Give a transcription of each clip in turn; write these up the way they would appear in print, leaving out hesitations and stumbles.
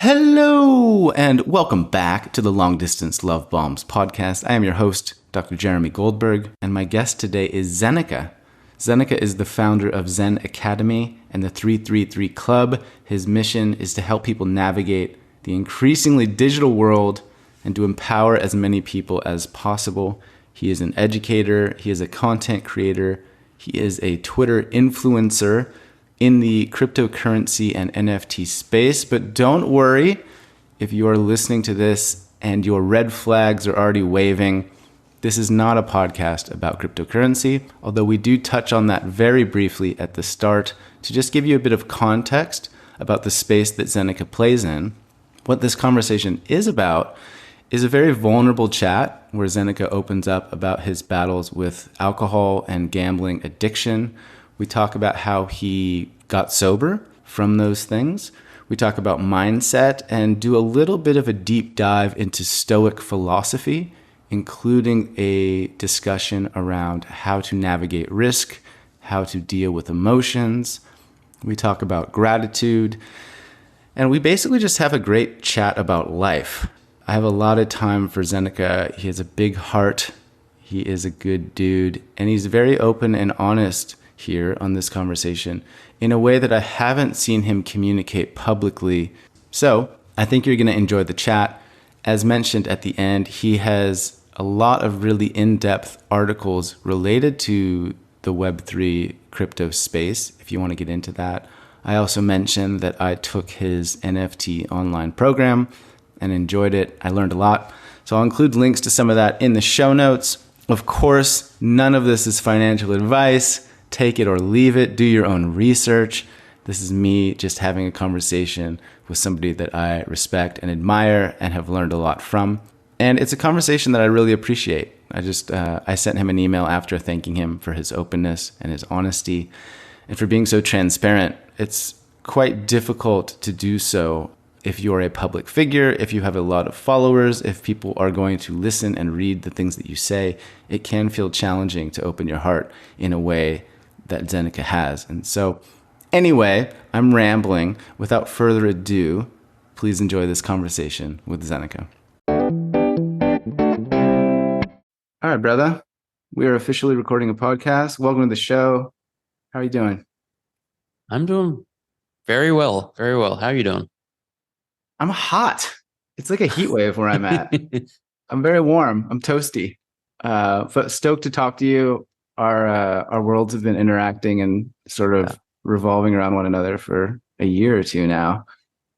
Hello, and welcome back to the Long Distance Love Bombs podcast. I am your host, Dr. Jeremy Goldberg, and my guest today is Zeneca. Zeneca is the founder of Zen Academy and the 333 Club. His mission is to help people navigate the increasingly digital world and to empower as many people as possible. He is an educator, he is a content creator, he is a Twitter influencer in the cryptocurrency and NFT space. But don't worry, if you are listening to this and your red flags are already waving, this is not a podcast about cryptocurrency, although we do touch on that very briefly at the start to just give you a bit of context about the space that Zeneca plays in. What this conversation is about is a very vulnerable chat where Zeneca opens up about his battles with alcohol and gambling addiction. We talk about how he got sober from those things. We talk about mindset and do a little bit of a deep dive into stoic philosophy, including a discussion around how to navigate risk, how to deal with emotions. We talk about gratitude, and we basically just have a great chat about life. I have a lot of time for Zeneca. He has a big heart. He is a good dude, and he's very open and honest here on this conversation in a way that I haven't seen him communicate publicly. So I think you're going to enjoy the chat. As mentioned at the end, he has a lot of really in-depth articles related to the Web3 crypto space, if you want to get into that. I also mentioned that I took his NFT online program and enjoyed it. I learned a lot. So I'll include links to some of that in the show notes. Of course, none of this is financial advice. Take it or leave it. Do your own research. This is me just having a conversation with somebody that I respect and admire and have learned a lot from. And it's a conversation that I really appreciate. I sent him an email after thanking him for his openness and his honesty and for being so transparent. It's quite difficult to do so if you're a public figure, if you have a lot of followers, if people are going to listen and read the things that you say. It can feel challenging to open your heart in a way that Zeneca has. And so anyway, I'm rambling. Without further ado, please enjoy this conversation with Zeneca. All right, brother. We are officially recording a podcast. Welcome to the show. How are you doing? I'm doing very well. Very well. How are you doing? I'm hot. It's like a heat wave where I'm at. I'm very warm. I'm toasty. But stoked to talk to you. Our worlds have been interacting and sort of revolving around one another for a year or two now.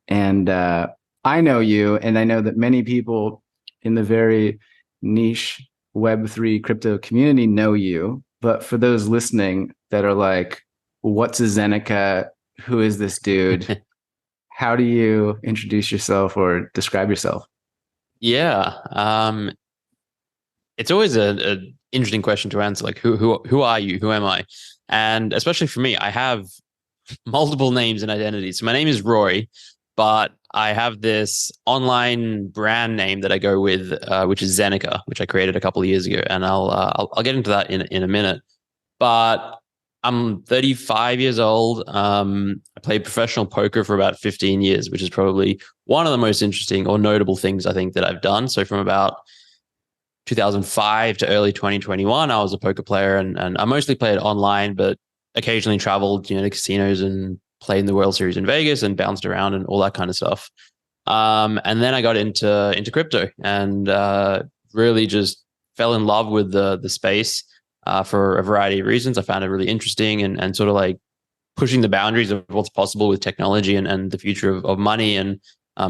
And I know you, and I know that many people in the very niche Web3 crypto community know you. But for those listening that are like, what's a Zeneca? Who is this dude? How do you introduce yourself or describe yourself? Yeah. It's always a interesting question to answer. Like, who are you? Who am I? And especially for me, I have multiple names and identities. So my name is Roy, but I have this online brand name that I go with, which is Zeneca, which I created a couple of years ago, and I'll get into that in a minute. But I'm 35 years old. I played professional poker for about 15 years, which is probably one of the most interesting or notable things I think that I've done. So from about 2005 to early 2021, I was a poker player, and I mostly played online, but occasionally traveled, to casinos and played in the World Series in Vegas and bounced around and all that kind of stuff. And then I got into crypto and really just fell in love with the space. For a variety of reasons. I found it really interesting and sort of like pushing the boundaries of what's possible with technology and the future of money and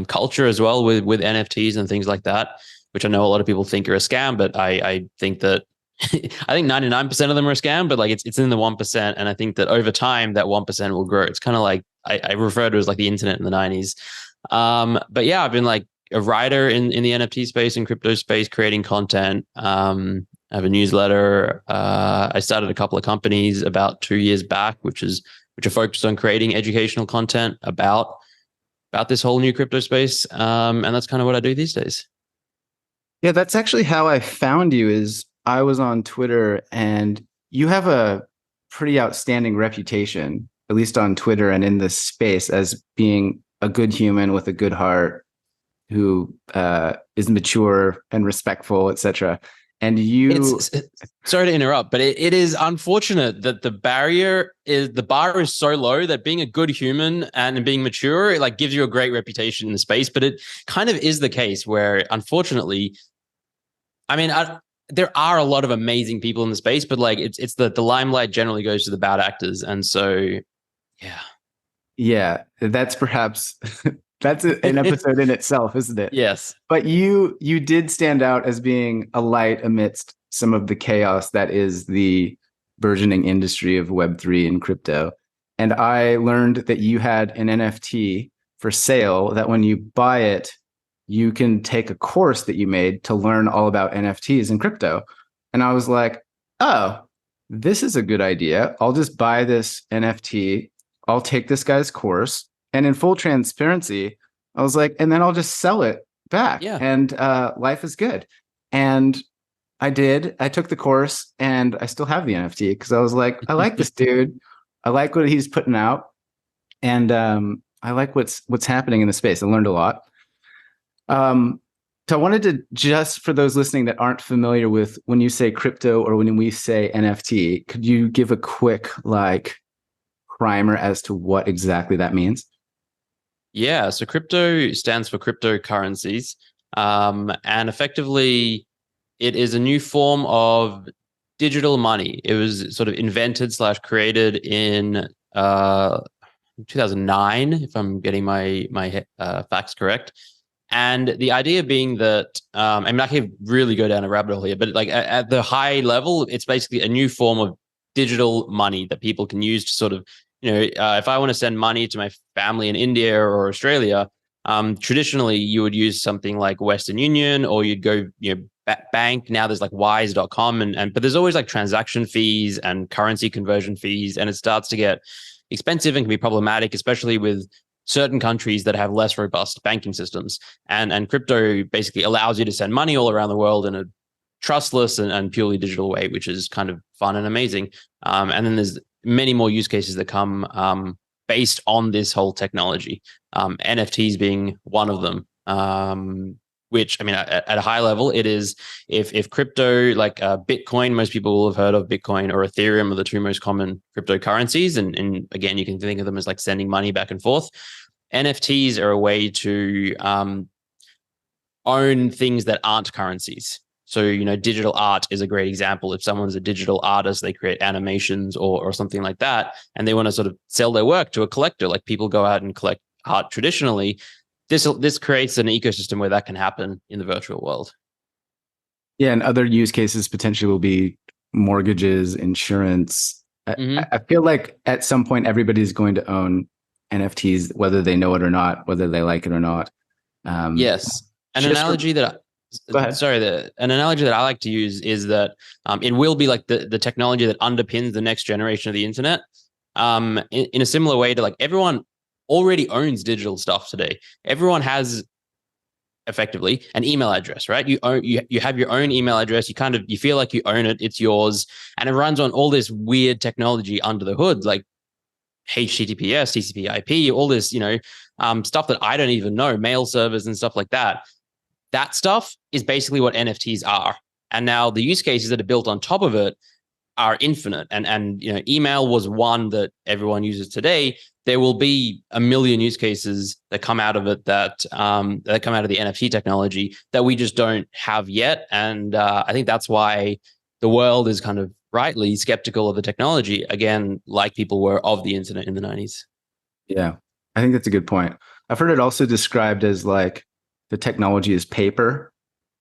culture as well with NFTs and things like that, which I know a lot of people think are a scam, but I think that I think 99% of them are a scam, but like it's in the 1%. And I think that over time that 1% will grow. It's kind of like I refer to it as like the internet in the 90s. But yeah, I've been like a writer in the NFT space and crypto space, creating content. I have a newsletter. I started a couple of companies about 2 years back, which are focused on creating educational content about this whole new crypto space. And that's kind of what I do these days. Yeah, that's actually how I found you. Is I was on Twitter, and you have a pretty outstanding reputation, at least on Twitter and in this space, as being a good human with a good heart who is mature and respectful, etc. And you, Sorry to interrupt, but it is unfortunate that the bar is so low that being a good human and being mature, it like gives you a great reputation in the space. But it kind of is the case where, unfortunately, I mean, there are a lot of amazing people in the space, but like it's the limelight generally goes to the bad actors, and so yeah. yeah, that's perhaps that's an episode in itself, isn't it? Yes. But you did stand out as being a light amidst some of the chaos that is the burgeoning industry of Web3 and crypto. And I learned that you had an NFT for sale that when you buy it, you can take a course that you made to learn all about NFTs and crypto. And I was like, oh, this is a good idea. I'll just buy this NFT. I'll take this guy's course. And in full transparency, I was like, and then I'll just sell it back. Yeah. And life is good. And I did. I took the course and I still have the NFT because I was like, I like this dude. I like what he's putting out. And I like what's happening in the space. I learned a lot. So I wanted to, just for those listening that aren't familiar with when you say crypto or when we say NFT, could you give a quick like primer as to what exactly that means? Yeah, so crypto stands for cryptocurrencies, and effectively, it is a new form of digital money. It was sort of invented slash created in 2009, if I'm getting my facts correct. And the idea being that, I mean, I can really go down a rabbit hole here, but like at the high level, it's basically a new form of digital money that people can use to sort of, if I want to send money to my family in India or Australia, traditionally you would use something like Western Union, or you'd go, bank. Now there's like wise.com but there's always like transaction fees and currency conversion fees. And it starts to get expensive and can be problematic, especially with certain countries that have less robust banking systems. And crypto basically allows you to send money all around the world in a trustless and purely digital way, which is kind of fun and amazing. And then there's many more use cases that come based on this whole technology, NFTs being one of them. Which, I mean, at a high level, it is if crypto like Bitcoin, most people will have heard of Bitcoin, or Ethereum are the two most common cryptocurrencies. And again, you can think of them as like sending money back and forth. NFTs are a way to own things that aren't currencies. So, digital art is a great example. If someone's a digital artist, they create animations or something like that, and they want to sort of sell their work to a collector, like people go out and collect art traditionally. This creates an ecosystem where that can happen in the virtual world. Yeah, and other use cases potentially will be mortgages, insurance. I feel like at some point everybody's going to own NFTs, whether they know it or not, whether they like it or not. Yes, an analogy that I like to use is that it will be like the technology that underpins the next generation of the internet. In a similar way to like everyone already owns digital stuff today. Everyone has effectively an email address, right? You have your own email address. You feel like you own it. It's yours, and it runs on all this weird technology under the hood, like HTTPS, TCP/IP, all this, stuff that I don't even know, mail servers and stuff like that. That stuff is basically what NFTs are. And now the use cases that are built on top of it are infinite. And email was one that everyone uses today. There will be a million use cases that come out of it that come out of the NFT technology that we just don't have yet. And I think that's why the world is kind of rightly skeptical of the technology, again, like people were of the internet in the 90s. Yeah, I think that's a good point. I've heard it also described as like the technology is paper.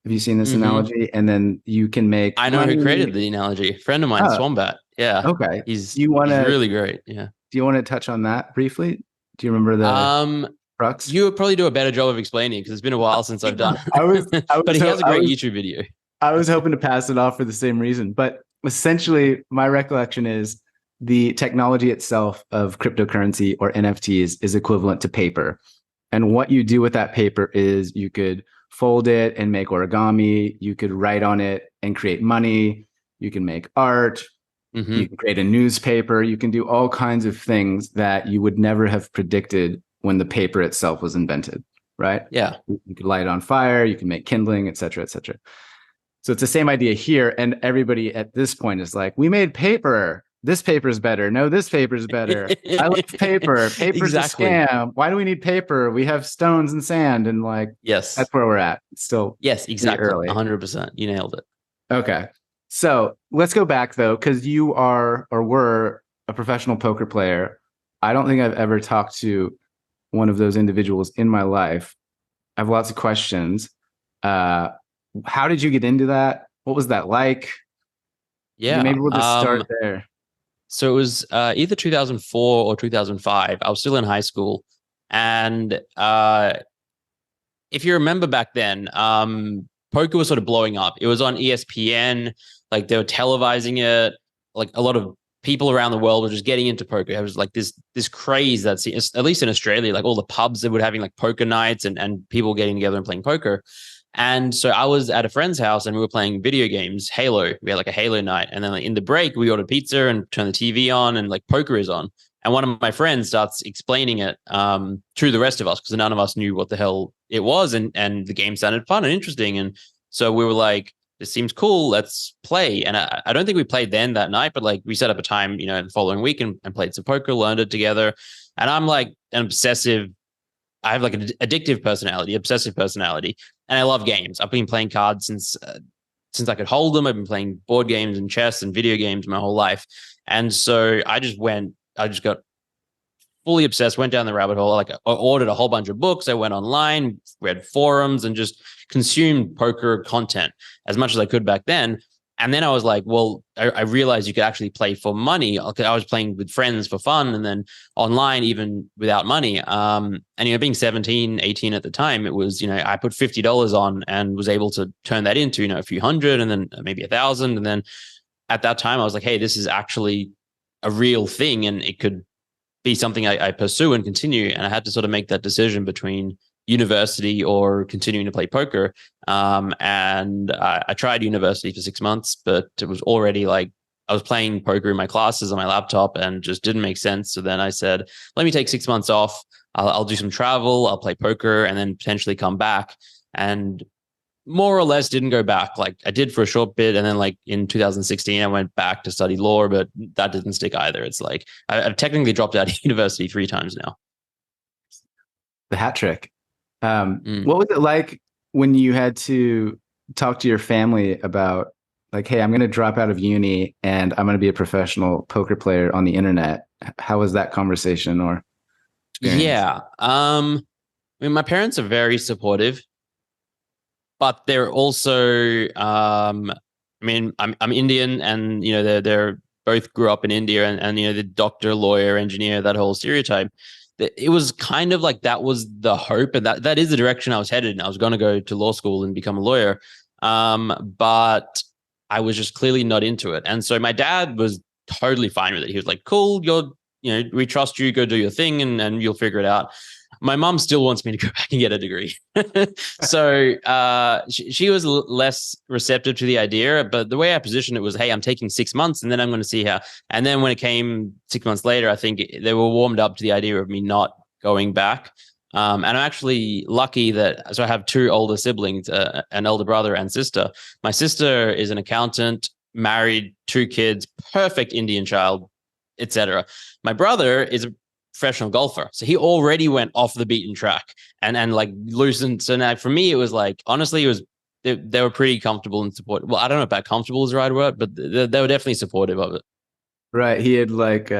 Have you seen this analogy? And then you can make I know money. who created the analogy. A friend of mine, Swombat. Yeah. Okay. He's he's really great. Yeah. Do you want to touch on that briefly? Do you remember the crux? You would probably do a better job of explaining because it's been a while since I've done. But he has a great YouTube video. I was hoping to pass it off for the same reason, but essentially my recollection is the technology itself of cryptocurrency or NFTs is equivalent to paper. And what you do with that paper is you could fold it and make origami. You could write on it and create money. You can make art. You can create a newspaper. You can do all kinds of things that you would never have predicted when the paper itself was invented, right? Yeah. You could light it on fire, you can make kindling, et cetera, et cetera. So it's the same idea here. And everybody at this point is like, we made paper. This paper is better. No, this paper is better. I love paper. Paper's Exactly. a scam. Why do we need paper? We have stones and sand. And like, Yes. that's where we're at. It's still Yes, pretty exactly. early. 100%. You nailed it. Okay. So let's go back though, because you are or were a professional poker player. I don't think I've ever talked to one of those individuals in my life. I have lots of questions. How did you get into that? What was that like? Yeah. Maybe we'll just start there. So it was either 2004 or 2005. I was still in high school. And if you remember back then, poker was sort of blowing up. It was on ESPN, like they were televising it. Like a lot of people around the world were just getting into poker. It was like this craze that's at least in Australia, like all the pubs that were having like poker nights and people getting together and playing poker. And so I was at a friend's house and we were playing video games, Halo. We had like a Halo night. And then like in the break, we ordered pizza and turned the TV on and like poker is on. And one of my friends starts explaining it to the rest of us because none of us knew what the hell it was. And the game sounded fun and interesting. And so we were like, this seems cool. Let's play. And I don't think we played then that night, but like we set up a time, the following week and played some poker, learned it together. And I'm like an obsessive, I have like an addictive personality, obsessive personality. And I love games. I've been playing cards since I could hold them. I've been playing board games and chess and video games my whole life. And so I just got fully obsessed, went down the rabbit hole. Like I ordered a whole bunch of books. I went online, read forums, and just consumed poker content as much as I could back then. And then I was like, well, I realized you could actually play for money. I was playing with friends for fun and then online, even without money. And, being 17, 18 at the time, it was, I put $50 on and was able to turn that into, a few hundred and then maybe 1,000. And then at that time, I was like, hey, this is actually a real thing and it could be something I pursue and continue. And I had to sort of make that decision between university or continuing to play poker. And I tried university for 6 months, but it was already like I was playing poker in my classes on my laptop and just didn't make sense. So then I said, let me take 6 months off. I'll do some travel. I'll play poker and then potentially come back. And more or less didn't go back. Like I did for a short bit. And then like in 2016, I went back to study law, but that didn't stick either. It's like I've technically dropped out of university 3 times now. The hat trick. What was it like when you had to talk to your family about like, hey, I'm going to drop out of uni and I'm going to be a professional poker player on the internet? How was that conversation or experience? Yeah. My parents are very supportive, but they're also, I'm Indian and, they're both grew up in India and, the doctor, lawyer, engineer, that whole stereotype. It was kind of like that was the hope, and that is the direction I was headed. And I was going to go to law school and become a lawyer, but I was just clearly not into it. And so my dad was totally fine with it. He was like, "Cool, we trust you. Go do your thing, and you'll figure it out." My mom still wants me to go back and get a degree. So she was less receptive to the idea. But the way I positioned it was, hey, I'm taking 6 months and then I'm going to see how. And then when it came 6 months later, I think they were warmed up to the idea of me not going back. And I'm actually lucky that, so I have 2 older siblings, an elder brother and sister. My sister is an accountant, married, 2 kids, perfect Indian child, etc. My brother is a professional golfer. So he already went off the beaten track and like loosened. So now for me, it was like, honestly, they were pretty comfortable and supportive. Well, I don't know if that comfortable is the right word, but they were definitely supportive of it. Right. He had like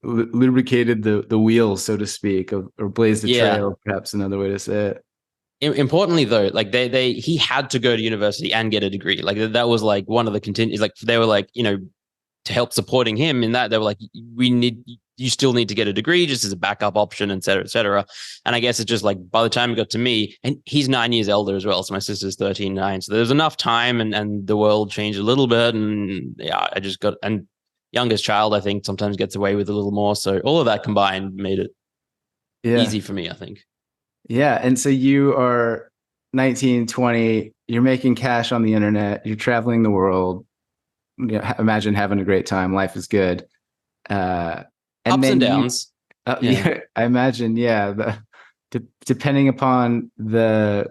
lubricated the wheels, so to speak, or blazed the trail, perhaps another way to say it. Importantly, though, like he had to go to university and get a degree. Like that was like one of the continues. Like they were like, to help supporting him in that, they were like, you still need to get a degree just as a backup option, et cetera, et cetera. And I guess it's just like by the time it got to me, and he's 9 years older as well. So my sister's 13, 9. So there's enough time and the world changed a little bit. And yeah, I just got, and youngest child, I think sometimes gets away with a little more. So all of that combined made it easy for me, I think. Yeah. And so you are 19, 20, you're making cash on the internet, you're traveling the world. Imagine having a great time. Life is good. Ups and downs. I imagine, yeah. depending upon the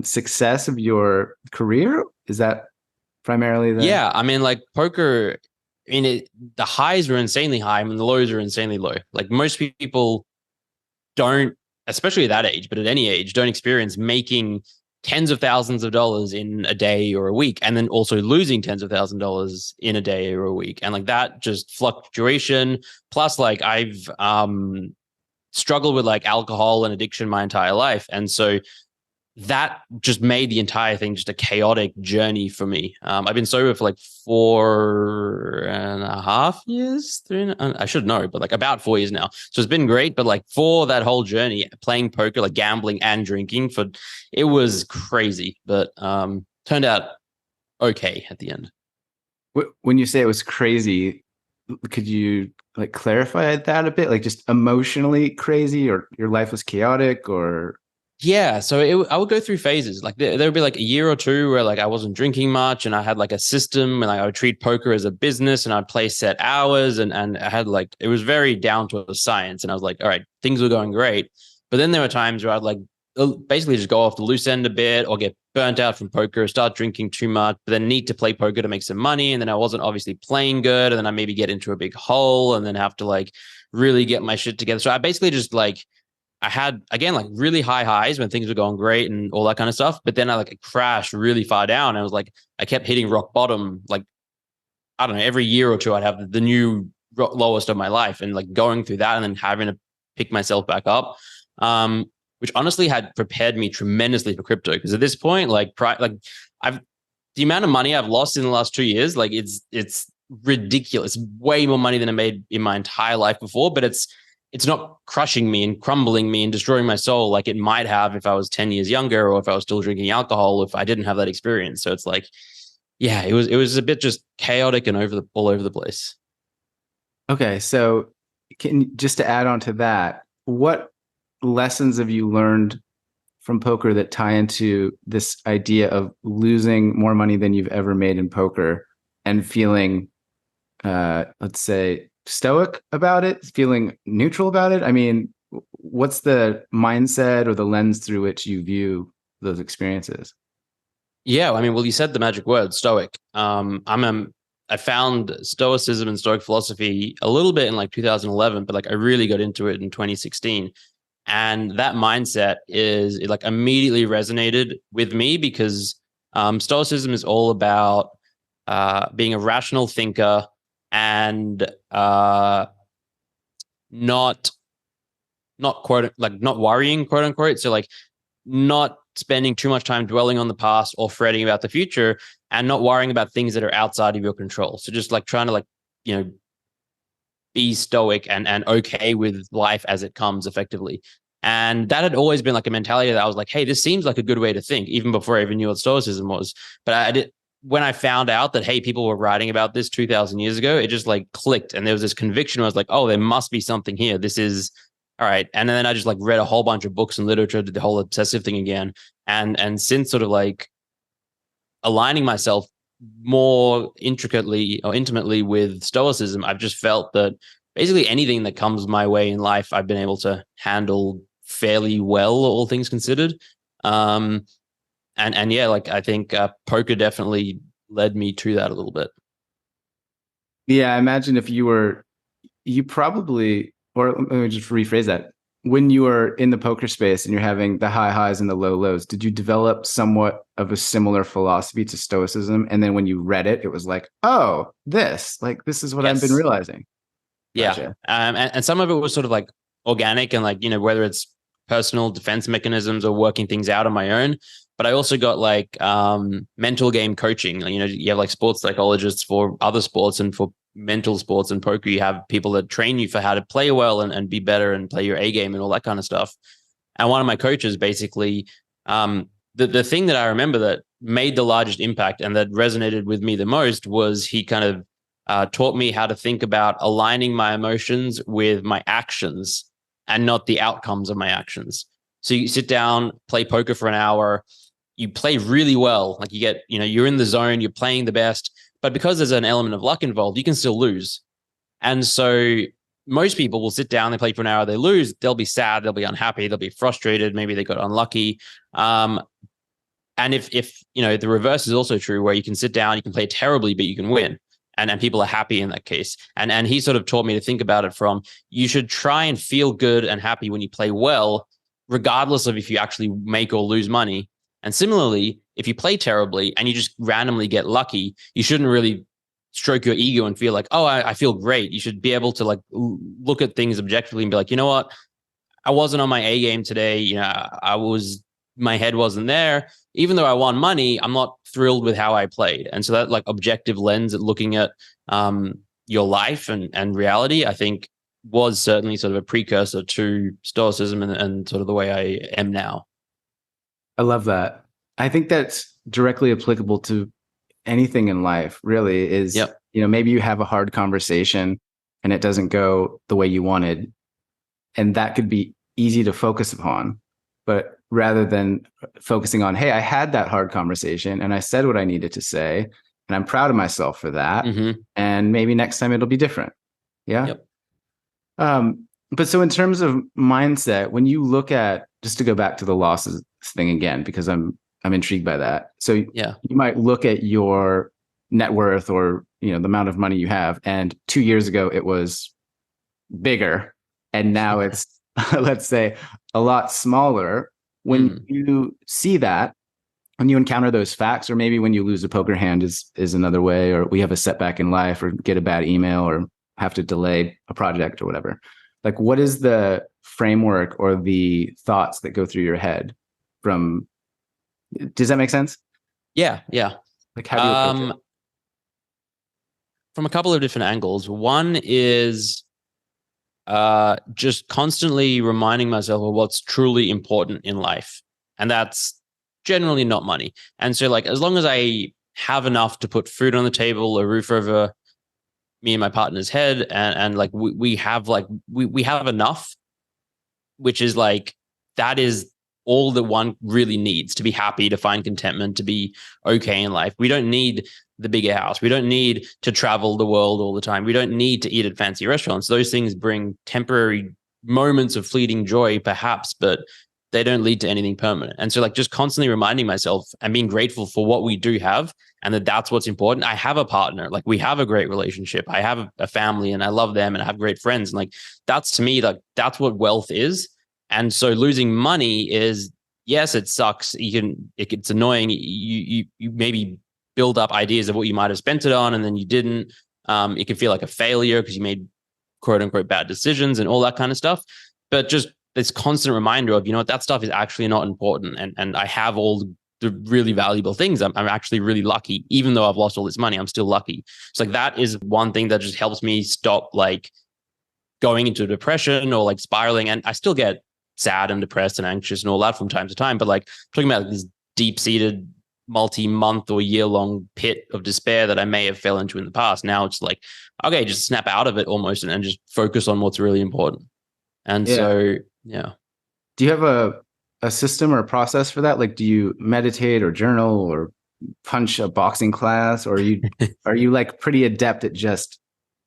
success of your career? Is that primarily the? Yeah, I mean, like poker, the highs are insanely high, and the lows are insanely low. Like most people don't, especially at that age, but at any age, don't experience making tens of thousands of dollars in a day or a week, and then also losing tens of $1,000s in a day or a week. And like that just fluctuation. Plus, like I've struggled with like alcohol and addiction my entire life. And so that just made the entire thing just a chaotic journey for me. I've been sober for like 4.5 years. I should know, but like about 4 years now. So it's been great. But like for that whole journey, playing poker, like gambling and drinking, it was crazy. But turned out okay at the end. When you say it was crazy, could you like clarify that a bit? Like just emotionally crazy, or your life was chaotic, or? Yeah, so I would go through phases. Like there would be like a year or two where like I wasn't drinking much, and I had like a system, and like I would treat poker as a business, and I'd play set hours, and I had like it was very down to a science, and I was like, all right, things were going great. But then there were times where I'd like basically just go off the loose end a bit, or get burnt out from poker, start drinking too much, but then need to play poker to make some money, and then I wasn't obviously playing good, and then I maybe get into a big hole, and then have to like really get my shit together. So I basically just like I had again like really high highs when things were going great and all that kind of stuff, but then I like crashed really far down. And I was like, I kept hitting rock bottom. Like I don't know, every year or two, I'd have the new lowest of my life, and like going through that and then having to pick myself back up, which honestly had prepared me tremendously for crypto. Because at this point, I've the amount of money I've lost in the last 2 years, like it's ridiculous. Way more money than I made in my entire life before, but it's not crushing me and crumbling me and destroying my soul like it might have if I was 10 years younger, or if I was still drinking alcohol, if I didn't have that experience. So it's like, yeah, it was a bit just chaotic and all over the place. Okay, so just to add on to that, what lessons have you learned from poker that tie into this idea of losing more money than you've ever made in poker and feeling, let's say, stoic about it, feeling neutral about it? I mean, what's the mindset or the lens through which you view those experiences? Yeah, I mean, well, you said the magic word, stoic. I found stoicism and stoic philosophy a little bit in like 2011, but like I really got into it in 2016. And that mindset it like immediately resonated with me because stoicism is all about being a rational thinker and not quote like not worrying, quote unquote. So like not spending too much time dwelling on the past or fretting about the future, and not worrying about things that are outside of your control. So just like trying to like, be stoic and okay with life as it comes effectively. And that had always been like a mentality that I was like, hey, this seems like a good way to think, even before I even knew what stoicism was. But I did when I found out that, hey, people were writing about this 2000 years ago, it just like clicked. And there was this conviction where I was like, oh, there must be something here. This is all right. And then I just like read a whole bunch of books and literature, did the whole obsessive thing again. And since sort of like aligning myself more intricately or intimately with stoicism, I've just felt that basically anything that comes my way in life, I've been able to handle fairly well, all things considered. And yeah, like I think poker definitely led me to that a little bit. Yeah, I imagine if you probably, or let me just rephrase that. When you are in the poker space and you're having the high highs and the low lows, did you develop somewhat of a similar philosophy to stoicism? And then when you read it, it was like, oh, this is what I've been Yes. realizing. Yeah. Gotcha. And some of it was sort of like organic and like, whether it's personal defense mechanisms or working things out on my own. But I also got like mental game coaching. You have like sports psychologists for other sports, and for mental sports and poker, you have people that train you for how to play well and be better and play your A game and all that kind of stuff. And one of my coaches basically, the thing that I remember that made the largest impact and that resonated with me the most was he kind of taught me how to think about aligning my emotions with my actions and not the outcomes of my actions. So you sit down, play poker for an hour, you play really well. Like you get, you're in the zone, you're playing the best, but because there's an element of luck involved, you can still lose. And so most people will sit down, they play for an hour, they lose, they'll be sad, they'll be unhappy, they'll be frustrated, maybe they got unlucky. And if the reverse is also true, where you can sit down, you can play terribly, but you can win. And people are happy in that case. And he sort of taught me to think about it from, you should try and feel good and happy when you play well, regardless of if you actually make or lose money. And similarly, if you play terribly and you just randomly get lucky, you shouldn't really stroke your ego and feel like, oh, I feel great. You should be able to like look at things objectively and be like, you know what? I wasn't on my A game today. My head wasn't there. Even though I won money, I'm not thrilled with how I played. And so that like objective lens at looking at your life and reality, I think was certainly sort of a precursor to stoicism and sort of the way I am now. I love that. I think that's directly applicable to anything in life, really, is, Yep. Maybe you have a hard conversation and it doesn't go the way you wanted. And that could be easy to focus upon. But rather than focusing on, hey, I had that hard conversation and I said what I needed to say, and I'm proud of myself for that. Mm-hmm. And maybe next time it'll be different. Yeah. Yep. But so in terms of mindset, when you look at, just to go back to the losses thing again, because I'm intrigued by that. So yeah, you might look at your net worth or, the amount of money you have. And 2 years ago, it was bigger. And now it's, let's say, a lot smaller. When you see that, when you encounter those facts, or maybe when you lose a poker hand is another way, or we have a setback in life or get a bad email or have to delay a project or whatever. Like, what is the framework or the thoughts that go through your head from, does that make sense? Yeah. Like, how do you approach it? From a couple of different angles. One is just constantly reminding myself of what's truly important in life. And that's generally not money. And so like, as long as I have enough to put food on the table, a roof over me and my partner's head, and like we have enough, which is like, that is all that one really needs to be happy, to find contentment, to be okay in life. We don't need the bigger house. We don't need to travel the world all the time. We don't need to eat at fancy restaurants. Those things bring temporary moments of fleeting joy, perhaps, but they don't lead to anything permanent. And so like just constantly reminding myself and being grateful for what we do have, and that's what's important. I have a partner, like we have a great relationship. I have a family and I love them and I have great friends. And like, that's to me, like that's what wealth is. And so losing money is, yes, it sucks. It's annoying. You maybe build up ideas of what you might have spent it on, and then you didn't. It can feel like a failure because you made quote unquote bad decisions and all that kind of stuff. But just this constant reminder of, that stuff is actually not important. And I have all the really valuable things. I'm actually really lucky. Even though I've lost all this money, I'm still lucky. So like that is one thing that just helps me stop like going into depression or like spiraling. And I still get sad and depressed and anxious and all that from time to time. But like talking about this deep-seated multi-month or year-long pit of despair that I may have fell into in the past. Now it's like, okay, just snap out of it almost and just focus on what's really important. And so, yeah. Do you have a system or a process for that? Like, do you meditate or journal or punch a boxing class, or are you like pretty adept at just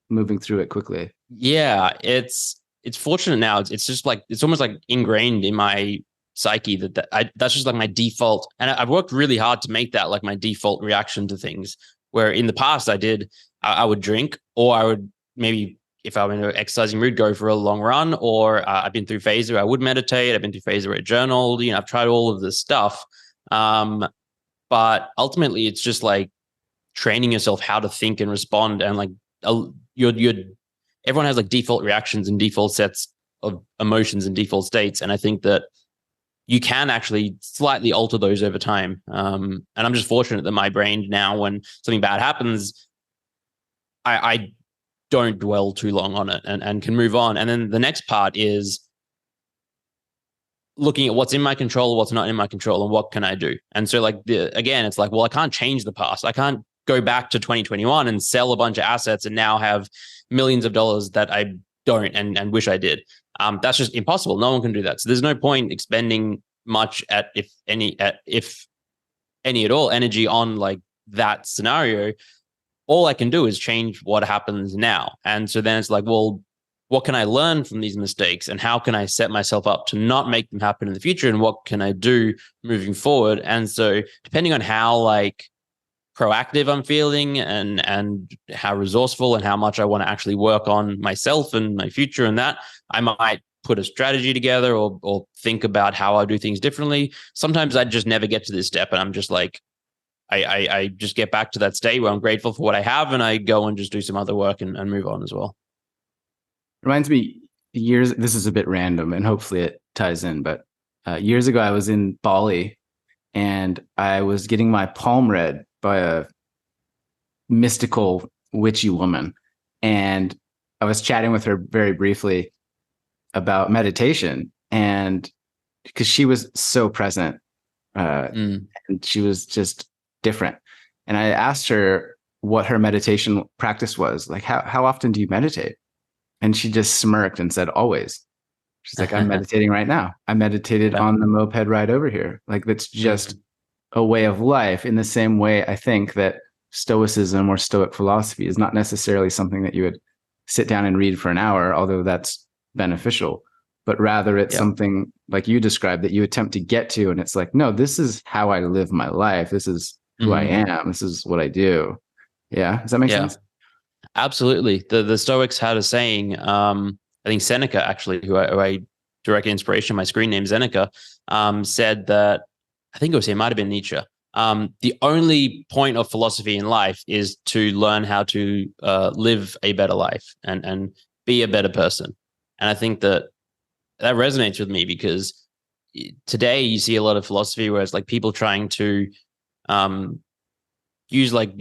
moving through it quickly? Yeah, it's fortunate now. It's just like, it's almost like ingrained in my psyche that's just like my default. And I've worked really hard to make that like my default reaction to things, where in the past I would drink, or I would maybe, if I'm in an exercising mood, go for a long run, or I've been through phases where I would meditate. I've been through phases where I journaled, I've tried all of this stuff. But ultimately it's just like training yourself how to think and respond. And like everyone has like default reactions and default sets of emotions and default states. And I think that you can actually slightly alter those over time. And I'm just fortunate that my brain now, when something bad happens, I don't dwell too long on it and can move on. And then the next part is looking at what's in my control, what's not in my control, and what can I do? And so like, again, it's like, well, I can't change the past. I can't go back to 2021 and sell a bunch of assets and now have millions of dollars that I don't and wish I did. That's just impossible. No one can do that. So there's no point expending much if any at all energy on like that scenario. All I can do is change what happens now. And so then it's like, well, what can I learn from these mistakes, and how can I set myself up to not make them happen in the future, and what can I do moving forward? And so depending on how like proactive I'm feeling, and how resourceful and how much I want to actually work on myself and my future, and that I might put a strategy together, or think about how I do things differently. Sometimes I just never get to this step, and I'm just like, I just get back to that state where I'm grateful for what I have, and I go and just do some other work, and move on as well. Reminds me, this is a bit random and hopefully it ties in, but years ago I was in Bali and I was getting my palm read by a mystical witchy woman. And I was chatting with her very briefly about meditation, and because she was so present, and she was just different. And I asked her what her meditation practice was. Like, how often do you meditate? And she just smirked and said, always. She's like, I'm meditating right now. I meditated on the moped ride over here. Like, that's just a way of life, in the same way I think that stoicism or stoic philosophy is not necessarily something that you would sit down and read for an hour, although that's beneficial, but rather it's something like you described that you attempt to get to. And it's like, no, this is how I live my life. This is who I am. This is what I do. Yeah. Does that make sense? Absolutely. The Stoics had a saying, I think Seneca, actually, who I direct inspiration, my screen name Zeneca, said that, I think it might have been Nietzsche. The only point of philosophy in life is to learn how to live a better life, and be a better person. And I think that resonates with me, because today you see a lot of philosophy where it's like people trying to use, like,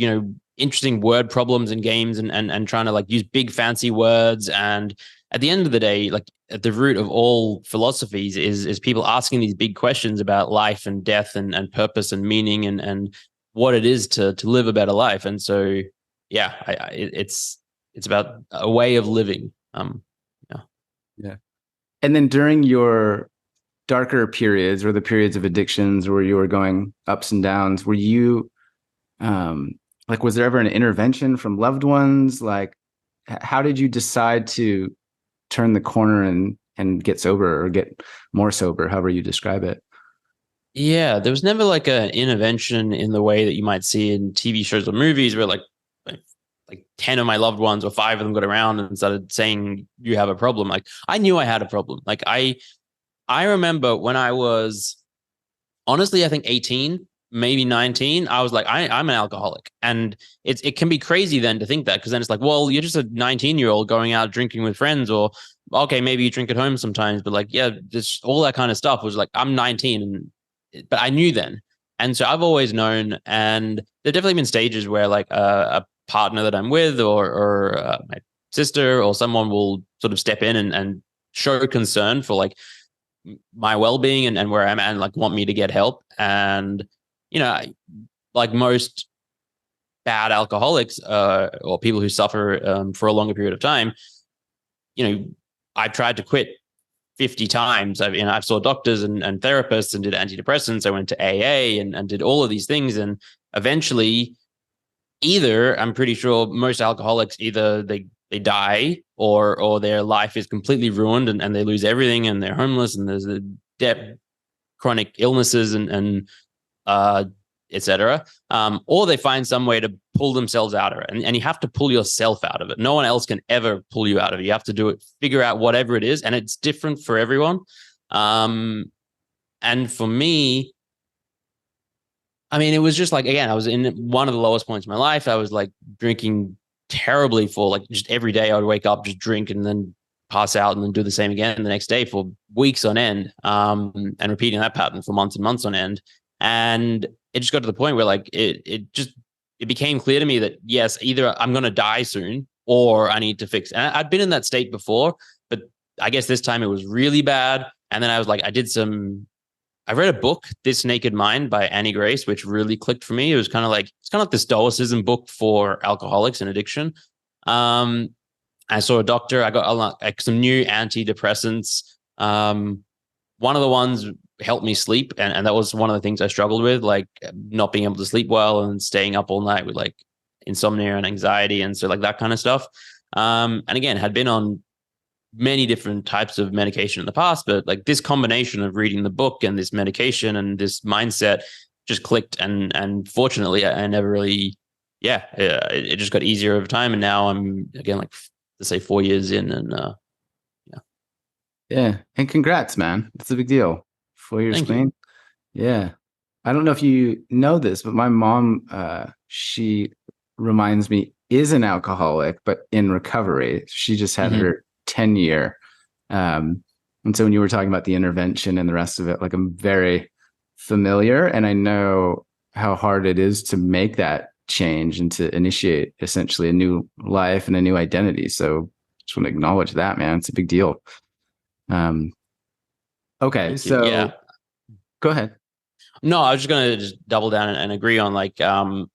interesting word problems in games, and trying to like use big fancy words. And at the end of the day, like, at the root of all philosophies is people asking these big questions about life and death, and purpose and meaning, and what it is to live a better life. And so, yeah, it's about a way of living. Yeah. And then during your darker periods, or the periods of addictions where you were going ups and downs, were you, like, was there ever an intervention from loved ones? Like, how did you decide to turn the corner and get sober, or get more sober, however you describe it? Yeah, there was never like an intervention in the way that you might see in TV shows or movies, where like 10 of my loved ones, or 5 of them, got around and started saying, you have a problem. Like, I knew I had a problem. Like, I remember when I was, honestly, I think 18, maybe 19, I was like, I'm an alcoholic. And it can be crazy then to think that, because then it's like, well, you're just a 19-year-old going out drinking with friends, or okay, maybe you drink at home sometimes, but like, yeah, just all that kind of stuff was like, I'm 19, but I knew then. And so I've always known, and there've definitely been stages where like a partner that I'm with, or my sister or someone will sort of step in and show concern for like my well-being, and where I'm at, and like want me to get help. And like most bad alcoholics, or people who suffer for a longer period of time, I tried to quit 50 times. I've saw doctors and therapists, and did antidepressants. I went to AA and did all of these things. And eventually, I'm pretty sure most alcoholics, either they die, or their life is completely ruined, and they lose everything, and they're homeless, and there's the debt, chronic illnesses, and etc. Or they find some way to pull themselves out of it. And you have to pull yourself out of it. No one else can ever pull you out of it. You have to do it, figure out whatever it is. And it's different for everyone. And for me, I mean, it was just like, again, I was in one of the lowest points of my life. I was like drinking terribly for like just every day. I would wake up, just drink, and then pass out, and then do the same again the next day for weeks on end, and repeating that pattern for months and months on end. And it just got to the point where like it became clear to me that, yes, either I'm going to die soon, or I need to fix. And I'd been in that state before, but I guess this time it was really bad. And then I was like, I read a book, This Naked Mind by Annie Grace, which really clicked for me. It's kind of like the stoicism book for alcoholics and addiction. I saw a doctor. I got like some new antidepressants. One of the ones helped me sleep, and that was one of the things I struggled with, like not being able to sleep well and staying up all night with like insomnia and anxiety, and so like that kind of stuff. And again, had been on many different types of medication in the past, but like this combination of reading the book and this medication and this mindset just clicked. And fortunately, I never really, it just got easier over time. And now I'm again, like, let's say 4 years in, and yeah. Yeah. And congrats, man. It's a big deal. 4 years Thank you. clean. Yeah. I don't know if you know this, but my mom, she reminds me, is an alcoholic, but in recovery. She just had Mhm. her 10-year. And so when you were talking about the intervention and the rest of it, like, I'm very familiar, and I know how hard it is to make that change and to initiate essentially a new life and a new identity. So just want to acknowledge that, man. It's a big deal. Um, okay, Thank you. Yeah. so go ahead. No, I was just gonna just double down and agree on, like, I'm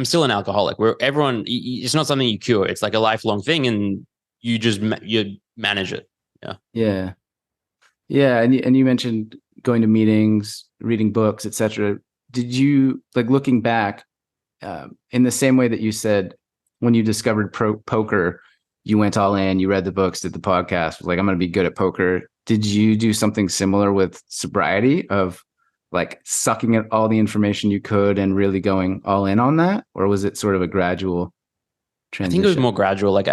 still an alcoholic. Where everyone, it's not something you cure. It's like a lifelong thing, and you just you manage it. Yeah. Yeah. Yeah, and you mentioned going to meetings, reading books, etc. Did you, like, looking back, in the same way that you said when you discovered poker, you went all in, you read the books, did the podcast, was like, I'm going to be good at poker. Did you do something similar with sobriety, of like sucking at all the information you could and really going all in on that, or was it sort of a gradual I think it was transition? more gradual. Like,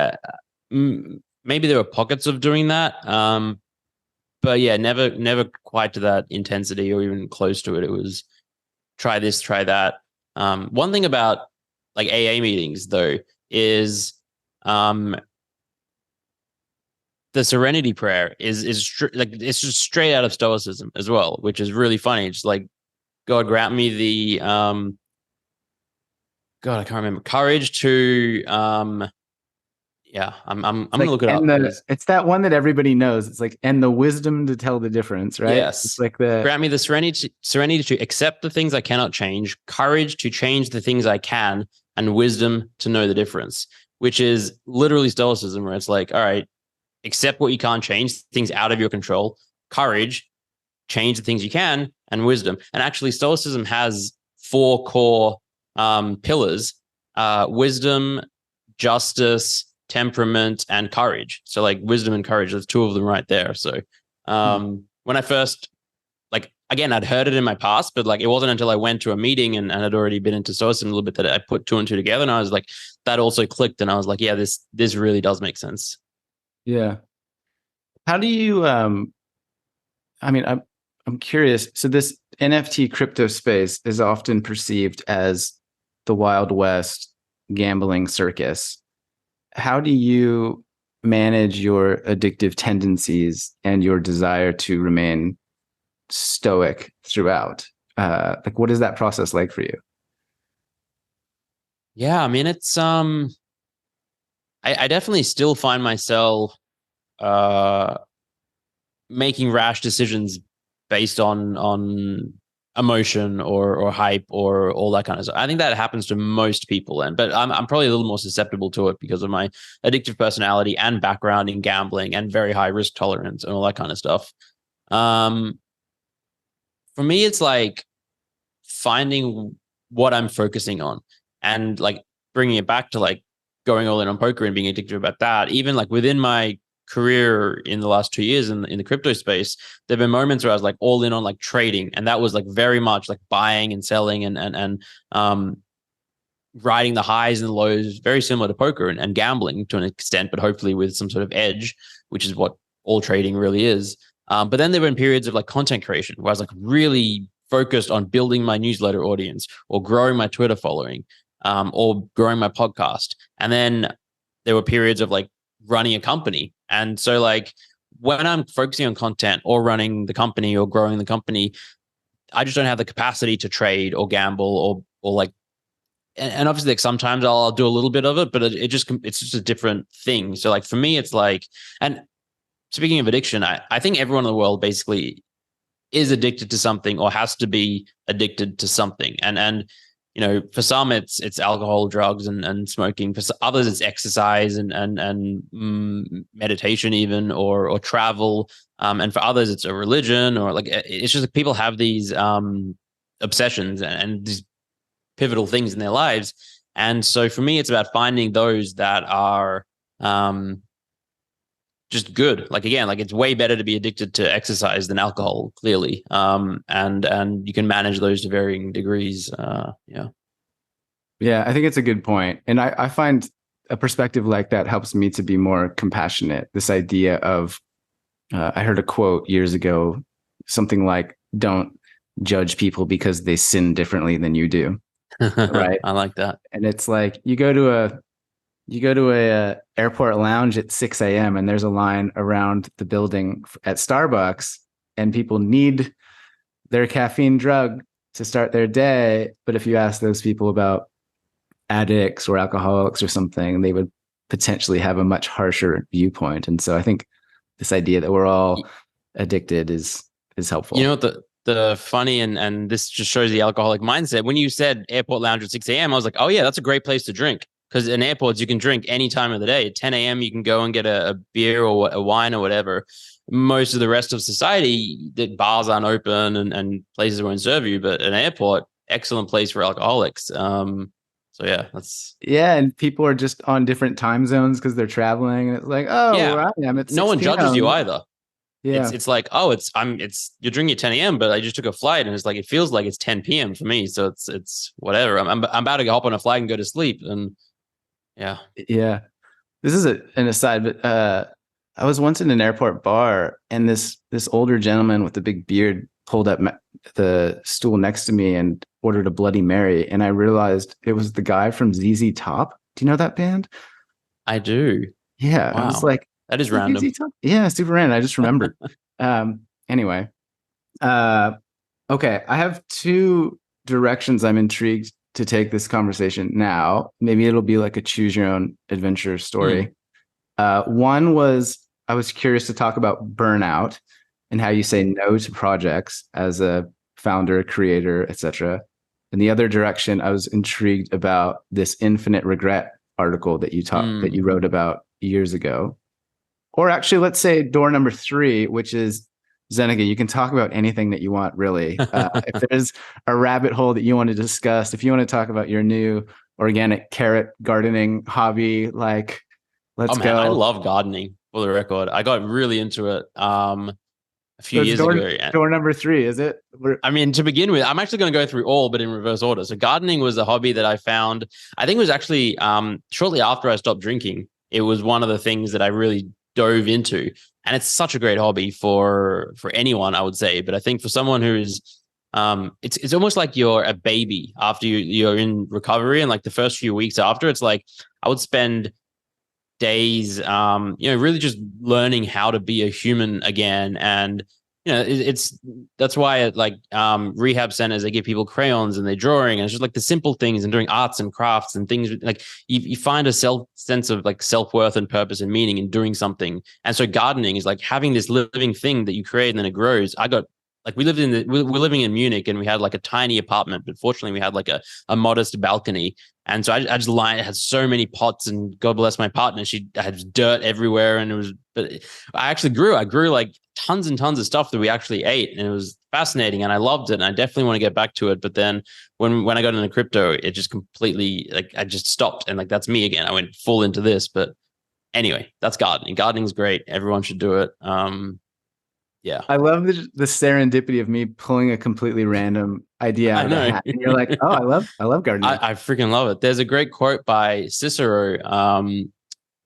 maybe there were pockets of doing that, but yeah, never quite to that intensity or even close to it. It was try this, try that. One thing about like AA meetings though is, um, the Serenity Prayer like it's just straight out of Stoicism as well, which is really funny. It's like, God grant me the God, I can't remember, courage to yeah, I'm It's gonna like, look it and up the because, it's that one that everybody knows. It's like, and the wisdom to tell the difference, right? It's yes. like the Grant me the serenity to accept the things I cannot change, courage to change the things I can, and wisdom to know the difference, which is literally Stoicism, where it's like, all right, accept what you can't change, things out of your control, courage, change the things you can, and wisdom. And actually, Stoicism has four core pillars: wisdom, justice, temperament, and courage. So, like, wisdom and courage, there's two of them right there. So, when I first, like, again, I'd heard it in my past, but like, it wasn't until I went to a meeting and had already been into Stoicism a little bit that I put two and two together, and I was like, that also clicked, and I was like, yeah, this really does make sense. yeah. How do you I mean, I'm curious. So this NFT crypto space is often perceived as the Wild West gambling circus. How do you manage your addictive tendencies and your desire to remain stoic throughout? Like, what is that process like for you? Yeah, I mean, it's I definitely still find myself uh making rash decisions based on emotion or hype or all that kind of stuff. I think that happens to most people, but I'm probably a little more susceptible to it because of my addictive personality and background in gambling and very high risk tolerance and all that kind of stuff. Um, for me, it's like finding what I'm focusing on and like bringing it back to like going all in on poker and being addicted about that. Even like within my career in the last 2 years in the crypto space, there have been moments where I was like all in on like trading, and that was like very much like buying and selling and um riding the highs and the lows, very similar to poker and gambling to an extent, but hopefully with some sort of edge, which is what all trading really is. But then there have been periods of like content creation where I was like really focused on building my newsletter audience or growing my Twitter following, or growing my podcast. And then there were periods of like running a company. And so like when I'm focusing on content or running the company or growing the company, I just don't have the capacity to trade or gamble or like, and obviously like sometimes I'll do a little bit of it, but it's just a different thing. So like for me, it's like, and speaking of addiction, I think everyone in the world basically is addicted to something or has to be addicted to something. And for some it's alcohol, drugs, and smoking. For others, it's exercise and meditation even, or travel. And for others, it's a religion, or like it's just like people have these obsessions and these pivotal things in their lives. And so for me, it's about finding those that are um, just good. Like again, like it's way better to be addicted to exercise than alcohol, clearly. And you can manage those to varying degrees. Yeah. Yeah, I think it's a good point. And I find a perspective like that helps me to be more compassionate. This idea of, I heard a quote years ago, something like, don't judge people because they sin differently than you do. Right. I like that. And it's like you go to a airport lounge at 6 a.m. and there's a line around the building at Starbucks, and people need their caffeine drug to start their day. But if you ask those people about addicts or alcoholics or something, they would potentially have a much harsher viewpoint. And so I think this idea that we're all addicted is helpful. You know what the funny and this just shows the alcoholic mindset. When you said airport lounge at 6 a.m., I was like, oh yeah, that's a great place to drink. Because in airports, you can drink any time of the day. At 10 a.m., you can go and get a beer or a wine or whatever. Most of the rest of society, the bars aren't open and places won't serve you. But an airport, excellent place for alcoholics. So yeah, yeah, and people are just on different time zones because they're traveling. And it's like, oh, yeah. where I am, it's No one judges you either. Yeah, It's like, oh, it's you're drinking at 10 a.m., but I just took a flight and it's like it feels like it's 10 p.m. for me. So it's whatever. I'm about to hop on a flight and go to sleep. And yeah. yeah. This is an aside, but I was once in an airport bar, and this older gentleman with a big beard pulled up the stool next to me and ordered a Bloody Mary, and I realized it was the guy from ZZ Top. Do you know that band? I do. Yeah, Wow. I was like, that is random. ZZ Top? Yeah, super random. I just remembered. Anyway, okay, I have two directions I'm intrigued to take this conversation now. Maybe it'll be like a choose your own adventure story. One was, I was curious to talk about burnout and how you say no to projects as a founder, creator, etc. And the other direction, I was intrigued about this infinite regret article that that you wrote about years ago. Or actually, let's say door number 3, which is, Zeneca, you can talk about anything that you want, really. If there's a rabbit hole that you want to discuss, if you want to talk about your new organic carrot gardening hobby, like, let's go. I love gardening, for the record. I got really into it a few years ago. Door number 3, is it? I mean, to begin with, I'm actually going to go through all, but in reverse order. So gardening was a hobby that I found, I think it was actually shortly after I stopped drinking. It was one of the things that I really dove into. And it's such a great hobby for anyone, I would say. But I think for someone who's it's almost like you're a baby after you're in recovery, and like the first few weeks after, it's like I would spend days really just learning how to be a human again. And that's why at like rehab centers, they give people crayons and they're drawing, and it's just like the simple things, and doing arts and crafts and things like you find a sense of like self-worth and purpose and meaning in doing something. And so gardening is like having this living thing that you create and then it grows. We're living in Munich, and we had like a tiny apartment, but fortunately we had like a modest balcony. And so I just it had so many pots, and God bless my partner, she had dirt everywhere. And but I grew like tons and tons of stuff that we actually ate, and it was fascinating, and I loved it, and I definitely want to get back to it. But then when I got into crypto, it just completely, like, I just stopped, and like that's me again. I went full into this. But anyway, that's gardening. Gardening's great. Everyone should do it. Yeah, I love the serendipity of me pulling a completely random idea out of the hat, and you're like, "Oh, I love gardening. I freaking love it." There's a great quote by Cicero.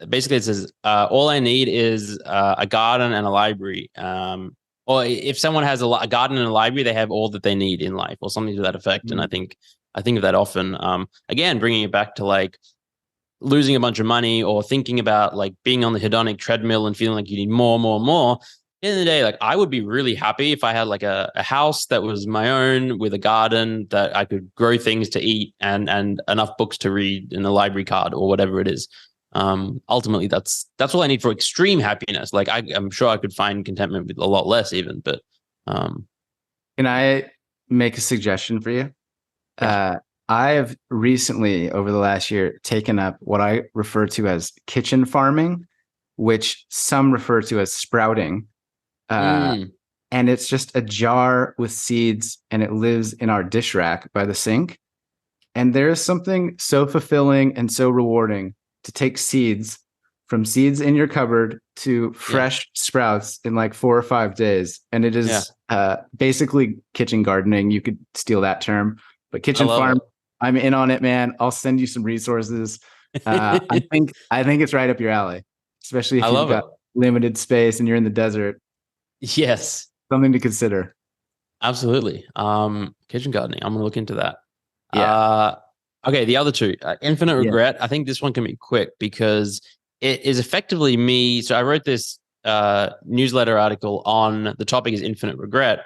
Basically, it says, "All I need is a garden and a library." Or if someone has a garden and a library, they have all that they need in life, or something to that effect. Mm-hmm. And I think of that often. Again, bringing it back to like losing a bunch of money, or thinking about like being on the hedonic treadmill and feeling like you need more, more, more. At the end of the day, like I would be really happy if I had like a house that was my own with a garden that I could grow things to eat, and enough books to read, and a library card or whatever it is. Ultimately, that's all I need for extreme happiness. Like I'm sure I could find contentment with a lot less even. But can I make a suggestion for you? Yeah. I have recently, over the last year, taken up what I refer to as kitchen farming, which some refer to as sprouting. And it's just a jar with seeds, and it lives in our dish rack by the sink. And there's something so fulfilling and so rewarding to take seeds from seeds in your cupboard to fresh sprouts in like 4 or 5 days. And it is basically kitchen gardening. You could steal that term, but I kitchen love farm, I'm in on it, man. I'll send you some resources. it. I think it's right up your alley, especially I if you've love it. got limited space and you're in the desert. Yes, Something to consider. absolutely. Kitchen gardening. I'm gonna look into that. Yeah. Okay, the other two, infinite Yeah. regret. I think this one can be quick because it is effectively me. So I wrote this newsletter article on the topic is infinite regret.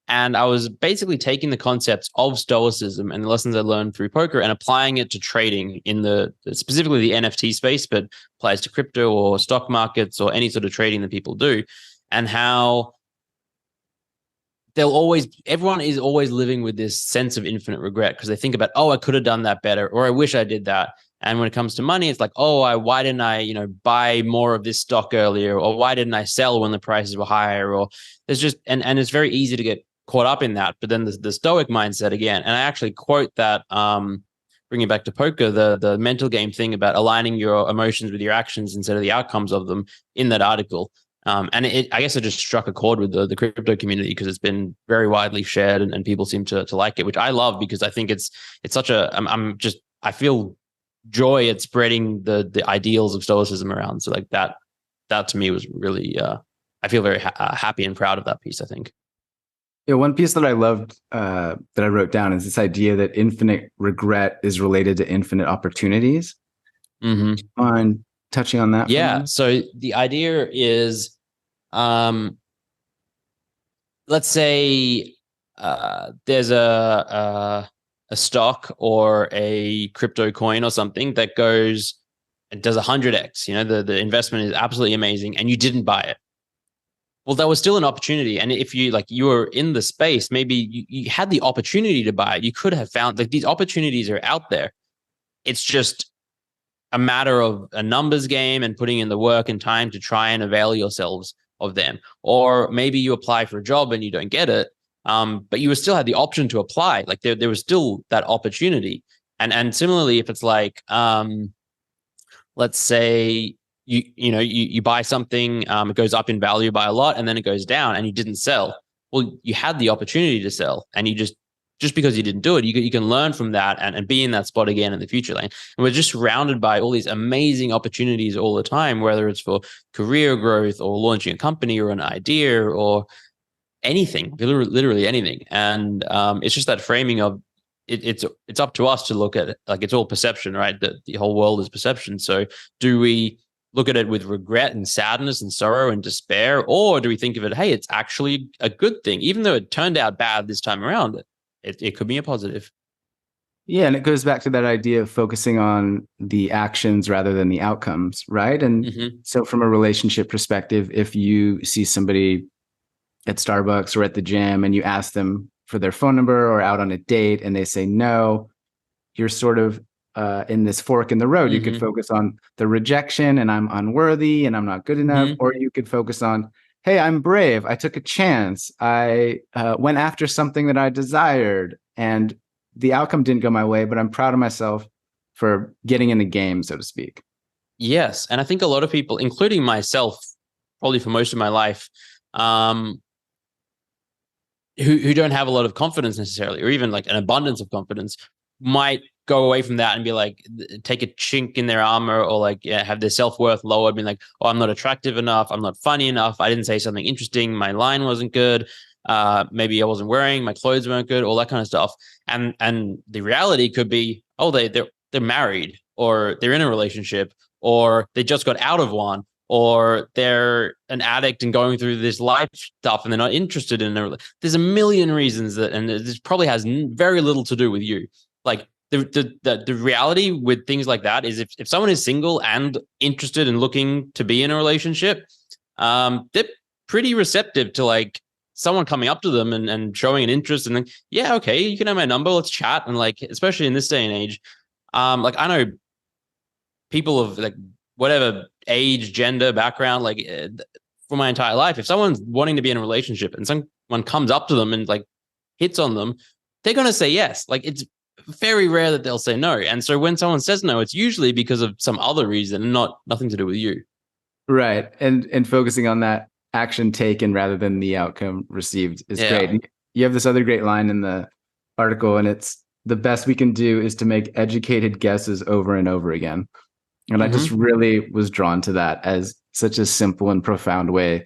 And I was basically taking the concepts of stoicism and the lessons I learned through poker and applying it to trading in the specifically the NFT space, but applies to crypto or stock markets or any sort of trading that people do, and how everyone is always living with this sense of infinite regret because they think about, oh, I could have done that better, or I wish I did that. And when it comes to money, it's like, oh, why didn't I, buy more of this stock earlier, or why didn't I sell when the prices were higher? Or there's just, and it's very easy to get caught up in that. But then the stoic mindset again, and I actually quote that, bringing it back to poker, the mental game thing about aligning your emotions with your actions instead of the outcomes of them in that article. And I guess it just struck a chord with the crypto community because it's been very widely shared and people seem to like it, which I love because I think it's such a, I feel joy at spreading the ideals of stoicism around. So like that to me was really, I feel very happy and proud of that piece, I think. Yeah, one piece that I loved that I wrote down is this idea that infinite regret is related to infinite opportunities. Mm-hmm. On touching on that. Yeah. So the idea is, let's say there's a stock or a crypto coin or something that goes, it does 100x. The investment is absolutely amazing, and you didn't buy it. Well, that was still an opportunity. And if you were in the space, maybe you had the opportunity to buy it. You could have found these opportunities are out there. It's just a matter of a numbers game and putting in the work and time to try and avail yourselves of them. Or maybe you apply for a job and you don't get it, but you still had the option to apply. Like there was still that opportunity. And similarly, if it's like, let's say you buy something, it goes up in value by a lot, and then it goes down, and you didn't sell. Well, you had the opportunity to sell, and you just because you didn't do it, you can learn from that and be in that spot again in the future lane. And we're just surrounded by all these amazing opportunities all the time, whether it's for career growth or launching a company or an idea or anything, literally anything. And it's just that framing of it's up to us to look at it. Like it's all perception, right? The whole world is perception. So do we look at it with regret and sadness and sorrow and despair, or do we think of it, hey, it's actually a good thing, even though it turned out bad this time around? It could be a positive. Yeah, and it goes back to that idea of focusing on the actions rather than the outcomes, right? And so from a relationship perspective, if you see somebody at Starbucks or at the gym and you ask them for their phone number or out on a date and they say no, you're sort of in this fork in the road. You could focus on the rejection and I'm unworthy and I'm not good enough, or you could focus on, hey, I'm brave. I took a chance. I went after something that I desired, and the outcome didn't go my way, but I'm proud of myself for getting in the game, so to speak. Yes. And I think a lot of people, including myself, probably for most of my life, who don't have a lot of confidence necessarily, or even like an abundance of confidence, might go away from that and be like, take a chink in their armor, or like have their self-worth lowered, being like, oh, I'm not attractive enough, I'm not funny enough, I didn't say something interesting, my line wasn't good, maybe I wasn't wearing, my clothes weren't good, all that kind of stuff. And the reality could be, oh, they're married, or they're in a relationship, or they just got out of one, or they're an addict and going through this life stuff and they're not interested in it. There's a million reasons that, and this probably has very little to do with you. Like the reality with things like that is if someone is single and interested and looking to be in a relationship, they're pretty receptive to like someone coming up to them and showing an interest, and then, yeah, okay, you can have my number, let's chat. And like, especially in this day and age, like I know people of like whatever age, gender, background, like for my entire life, if someone's wanting to be in a relationship and someone comes up to them and like hits on them, they're going to say yes. Like very rare that they'll say no. And so when someone says no, it's usually because of some other reason and nothing to do with you. Right. And focusing on that action taken rather than the outcome received is Yeah. great. You have this other great line in the article, and it's the best we can do is to make educated guesses over and over again. And I just really was drawn to that as such a simple and profound way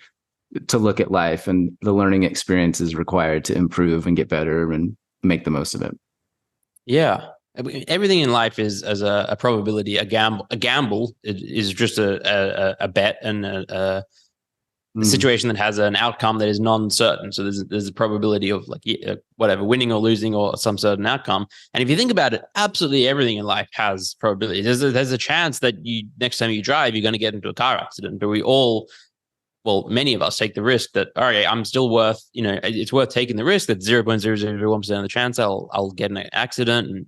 to look at life and the learning experiences required to improve and get better and make the most of it. Yeah. Everything in life is as a probability, a gamble. A gamble is just a bet and a situation that has an outcome that is non-certain. So there's a probability of like whatever, winning or losing or some certain outcome. And if you think about it, absolutely everything in life has probability. There's a chance that next time you drive, you're going to get into a car accident. But many of us take the risk that, all right, I'm still worth, it's worth taking the risk that 0.0001% of the chance I'll get in an accident.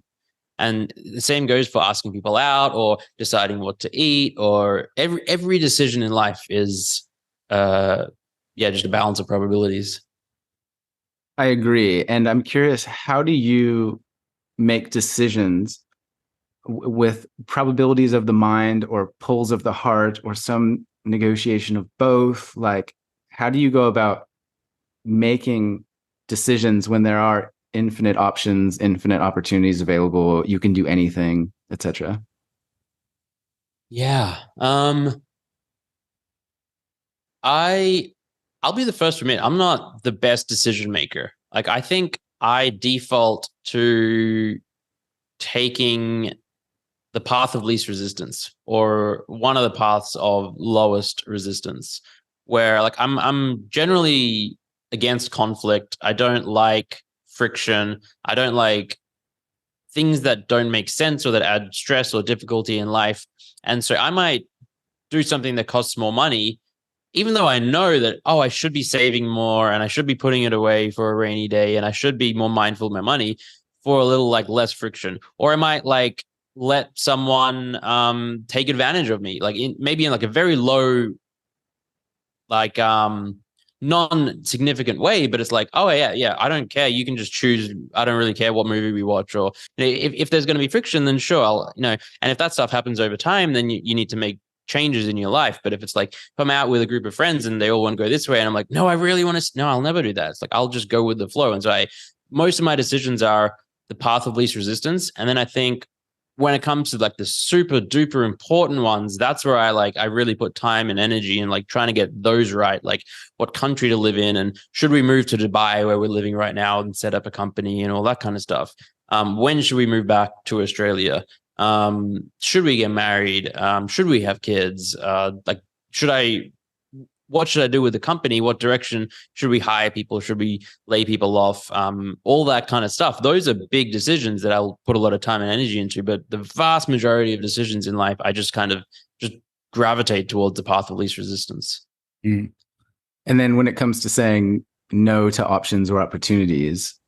And the same goes for asking people out or deciding what to eat, or every decision in life is, just a balance of probabilities. I agree. And I'm curious, how do you make decisions with probabilities of the mind or pulls of the heart or some negotiation of both? Like, how do you go about making decisions when there are infinite options, infinite opportunities available? You can do anything, etc. Yeah. I'll be the first to admit I'm not the best decision maker. Like, I think I default to taking the path of least resistance or one of the paths of lowest resistance, where like I'm generally against conflict. I don't like friction. I don't like things that don't make sense or that add stress or difficulty in life. And so I might do something that costs more money, even though I know that, I should be saving more and I should be putting it away for a rainy day and I should be more mindful of my money for a little like less friction. Or I might like let someone take advantage of me, like maybe in like a very low, like non-significant way, but it's like, oh yeah, I don't care. You can just choose. I don't really care what movie we watch, or if there's going to be friction, then sure, and if that stuff happens over time, then you need to make changes in your life. But if it's like, if I'm out with a group of friends and they all want to go this way and I'm like, no, I really want to, no, I'll never do that. It's like, I'll just go with the flow. And so most of my decisions are the path of least resistance. And then I think when it comes to like the super duper important ones, that's where I really put time and energy and like trying to get those right. Like what country to live in, and should we move to Dubai where we're living right now and set up a company and all that kind of stuff. When should we move back to Australia? Should we get married? Should we have kids? What should I do with the company? What direction should we hire people? Should we lay people off? All that kind of stuff. Those are big decisions that I'll put a lot of time and energy into. But the vast majority of decisions in life, I just kind of just gravitate towards the path of least resistance. Mm. And then when it comes to saying no to options or opportunities,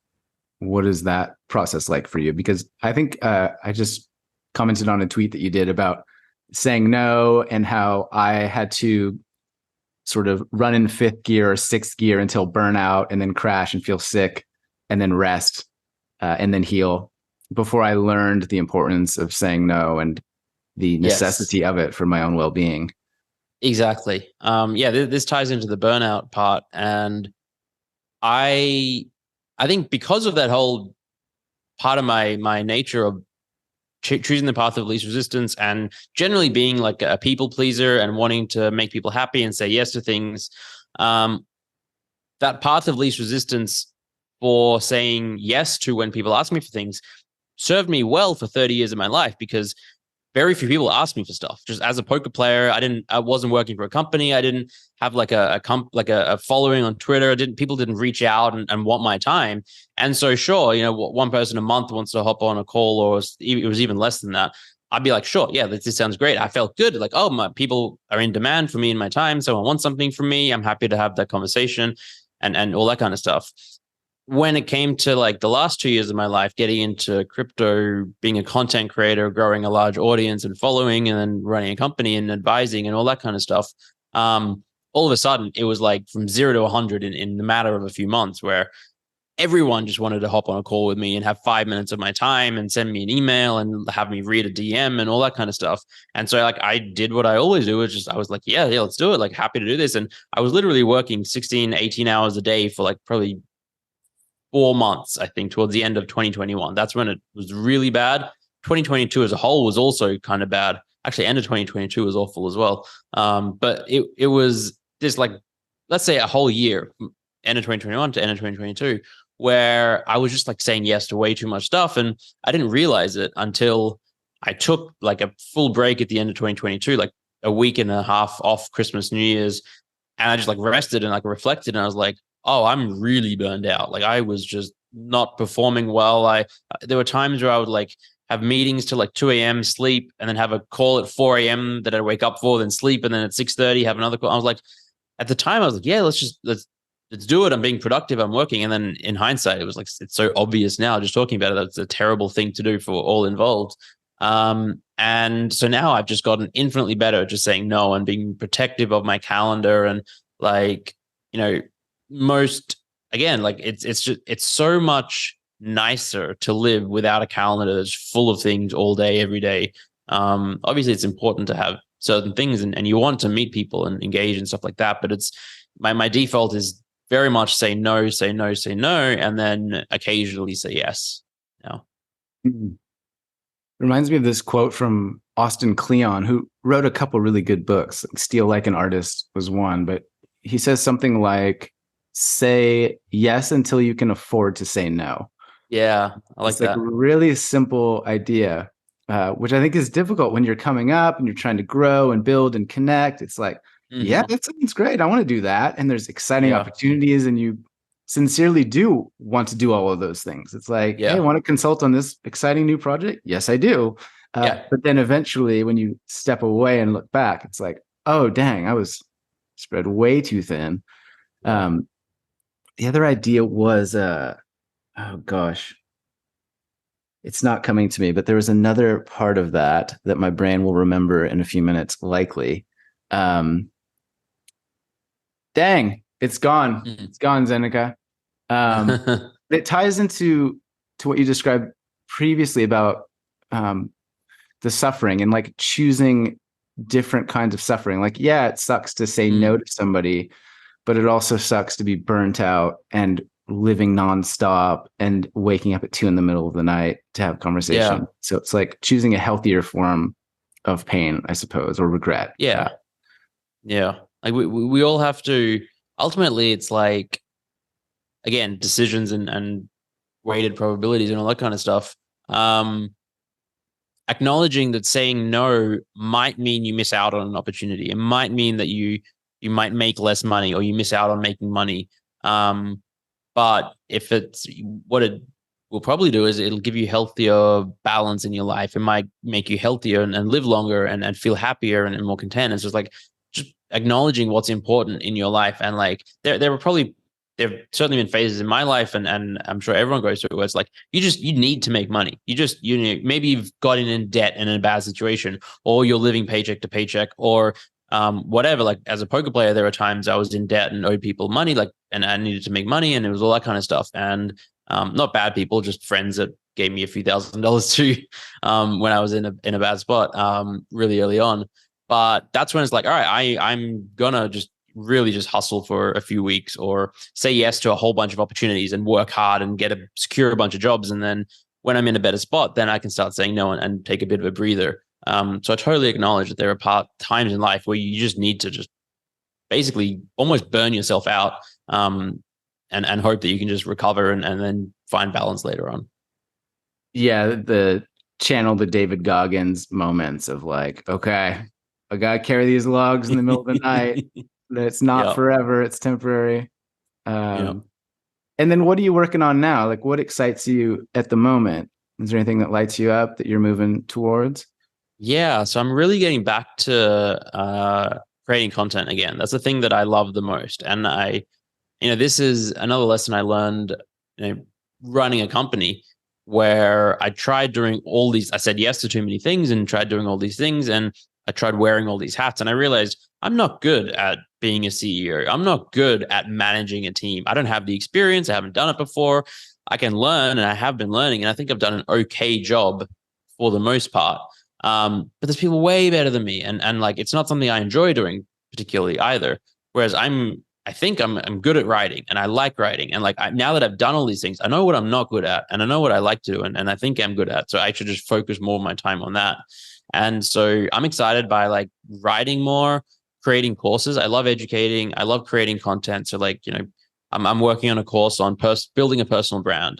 what is that process like for you? Because I think I just commented on a tweet that you did about saying no and how I had to sort of run in fifth gear or sixth gear until burnout and then crash and feel sick and then rest and then heal before I learned the importance of saying no and the necessity of it for my own well-being. Exactly. This ties into the burnout part. And I think because of that whole part of my nature of choosing the path of least resistance and generally being like a people pleaser and wanting to make people happy and say yes to things, that path of least resistance for saying yes to when people ask me for things served me well for 30 years of my life, because very few people asked me for stuff. Just as a poker player, I wasn't working for a company. I didn't have like a following on Twitter. People didn't reach out and want my time. And so sure, one person a month wants to hop on a call, or it was even less than that. I'd be like, sure, yeah, this sounds great. I felt good. Like, oh, my people are in demand for me and my time. Someone wants something from me. I'm happy to have that conversation and all that kind of stuff. When it came to like the last 2 years of my life, getting into crypto, being a content creator, growing a large audience and following, and then running a company and advising and all that kind of stuff, all of a sudden it was like from 0 to 100 in the matter of a few months, where everyone just wanted to hop on a call with me and have 5 minutes of my time and send me an email and have me read a DM and all that kind of stuff. And so like I did what I always do, which is I was like, yeah, let's do it. Like happy to do this. And I was literally working 16, 18 hours a day for like probably 4 months, I think, towards the end of 2021. That's when it was really bad. 2022 as a whole was also kind of bad. Actually, end of 2022 was awful as well. But it was just like, let's say a whole year, end of 2021 to end of 2022, where I was just like saying yes to way too much stuff. And I didn't realize it until I took like a full break at the end of 2022, like a week and a half off Christmas, New Year's. And I just like rested and like reflected. And I was like, oh, I'm really burned out. Like I was just not performing well. There were times where I would like have meetings till like 2 a.m., sleep, and then have a call at 4 a.m. that I'd wake up for, then sleep, and then at 6:30 have another call. I was like, at the time, I was like, yeah, let's do it. I'm being productive. I'm working. And then in hindsight, it was like it's so obvious now, just talking about it, that's a terrible thing to do for all involved. And so now I've just gotten infinitely better at just saying no and being protective of my calendar and like, you know, most again, like it's so much nicer to live without a calendar that's full of things all day, every day. Obviously it's important to have certain things and you want to meet people and engage and stuff like that. But it's my default is very much say no, say no, say no, and then occasionally say yes. No. Mhm. Reminds me of this quote from Austin Kleon, who wrote a couple really good books. Steal Like an Artist was one, but he says something like, say yes until you can afford to say no. Yeah, I like It's like that. a really simple idea, which I think is difficult when you're coming up and you're trying to grow and build and connect. It's like, yeah, Mm-hmm. that sounds great. I want to do that. And there's exciting Yeah, opportunities, and you sincerely do want to do all of those things. It's like, hey, I yeah, want to consult on this exciting new project. Yes, I do. yeah, But then eventually, when you step away and look back, it's like, oh, dang, I was spread way too thin. yeah. Um, the other idea was, oh gosh, it's not coming to me, but there was another part of that that my brain will remember in a few minutes, likely. Um, dang, it's gone. Mm. It's gone, Zeneca. Um, it ties into to what you described previously about um, the suffering and like choosing different kinds of suffering. Like, yeah, it sucks to say no Mm. to somebody, but it also sucks to be burnt out and living nonstop and waking up at 2 in the middle of the night to have Yeah, conversation. So it's like choosing a healthier form of pain, I suppose, or regret. yeah, yeah. Like we all have to. Ultimately, it's like again decisions and weighted probabilities and all that kind of stuff. Um, Acknowledging that saying no might mean you miss out on an opportunity. It might mean that you might make less money or you miss out on making money. But if it's what it will probably do is it'll give you healthier balance in your life. It might make you healthier and live longer and feel happier and more content. It's just like just acknowledging what's important in your life. And like there were probably there've certainly been phases in my life and I'm sure everyone goes through it where it's like you need to make money. You know, maybe you've gotten in debt and in a bad situation, or you're living paycheck to paycheck, or whatever. Like as a poker player, there were times I was in debt and owed people money, like, and I needed to make money, and it was all that kind of stuff. And not bad people, just friends that gave me a few $1,000s too, when I was in a bad spot, really early on. But that's when it's like, all right, I'm gonna just really just hustle for a few weeks or say yes to a whole bunch of opportunities and work hard and secure a bunch of jobs. And then when I'm in a better spot, then I can start saying no and take a bit of a breather. So I totally acknowledge that there are times in life where you just need to just basically almost burn yourself out, and hope that you can just recover and then find balance later on. Yeah, the channel the David Goggins moments of like, okay, I gotta carry these logs in the middle of the night. It's not Yeah. forever, it's temporary. Yeah. And then what are you working on now? Like what excites you at the moment? Is there anything that lights you up that you're moving towards? Yeah. So I'm really getting back to creating content again. That's the thing that I love the most. And this is another lesson I learned, running a company where I tried doing I said yes to too many things and tried doing all these things. And I tried wearing all these hats and I realized I'm not good at being a CEO. I'm not good at managing a team. I don't have the experience. I haven't done it before. I can learn, and I have been learning, and I think I've done an okay job for the most part. But there's people way better than me, and like it's not something I enjoy doing particularly either. Whereas I think I'm good at writing, and I like writing, and like now that I've done all these things, I know what I'm not good at, and I know what I like to do, and I think I'm good at. So I should just focus more of my time on that. And so I'm excited by like writing more, creating courses. I love educating. I love creating content. So like, I'm working on a course on building a personal brand.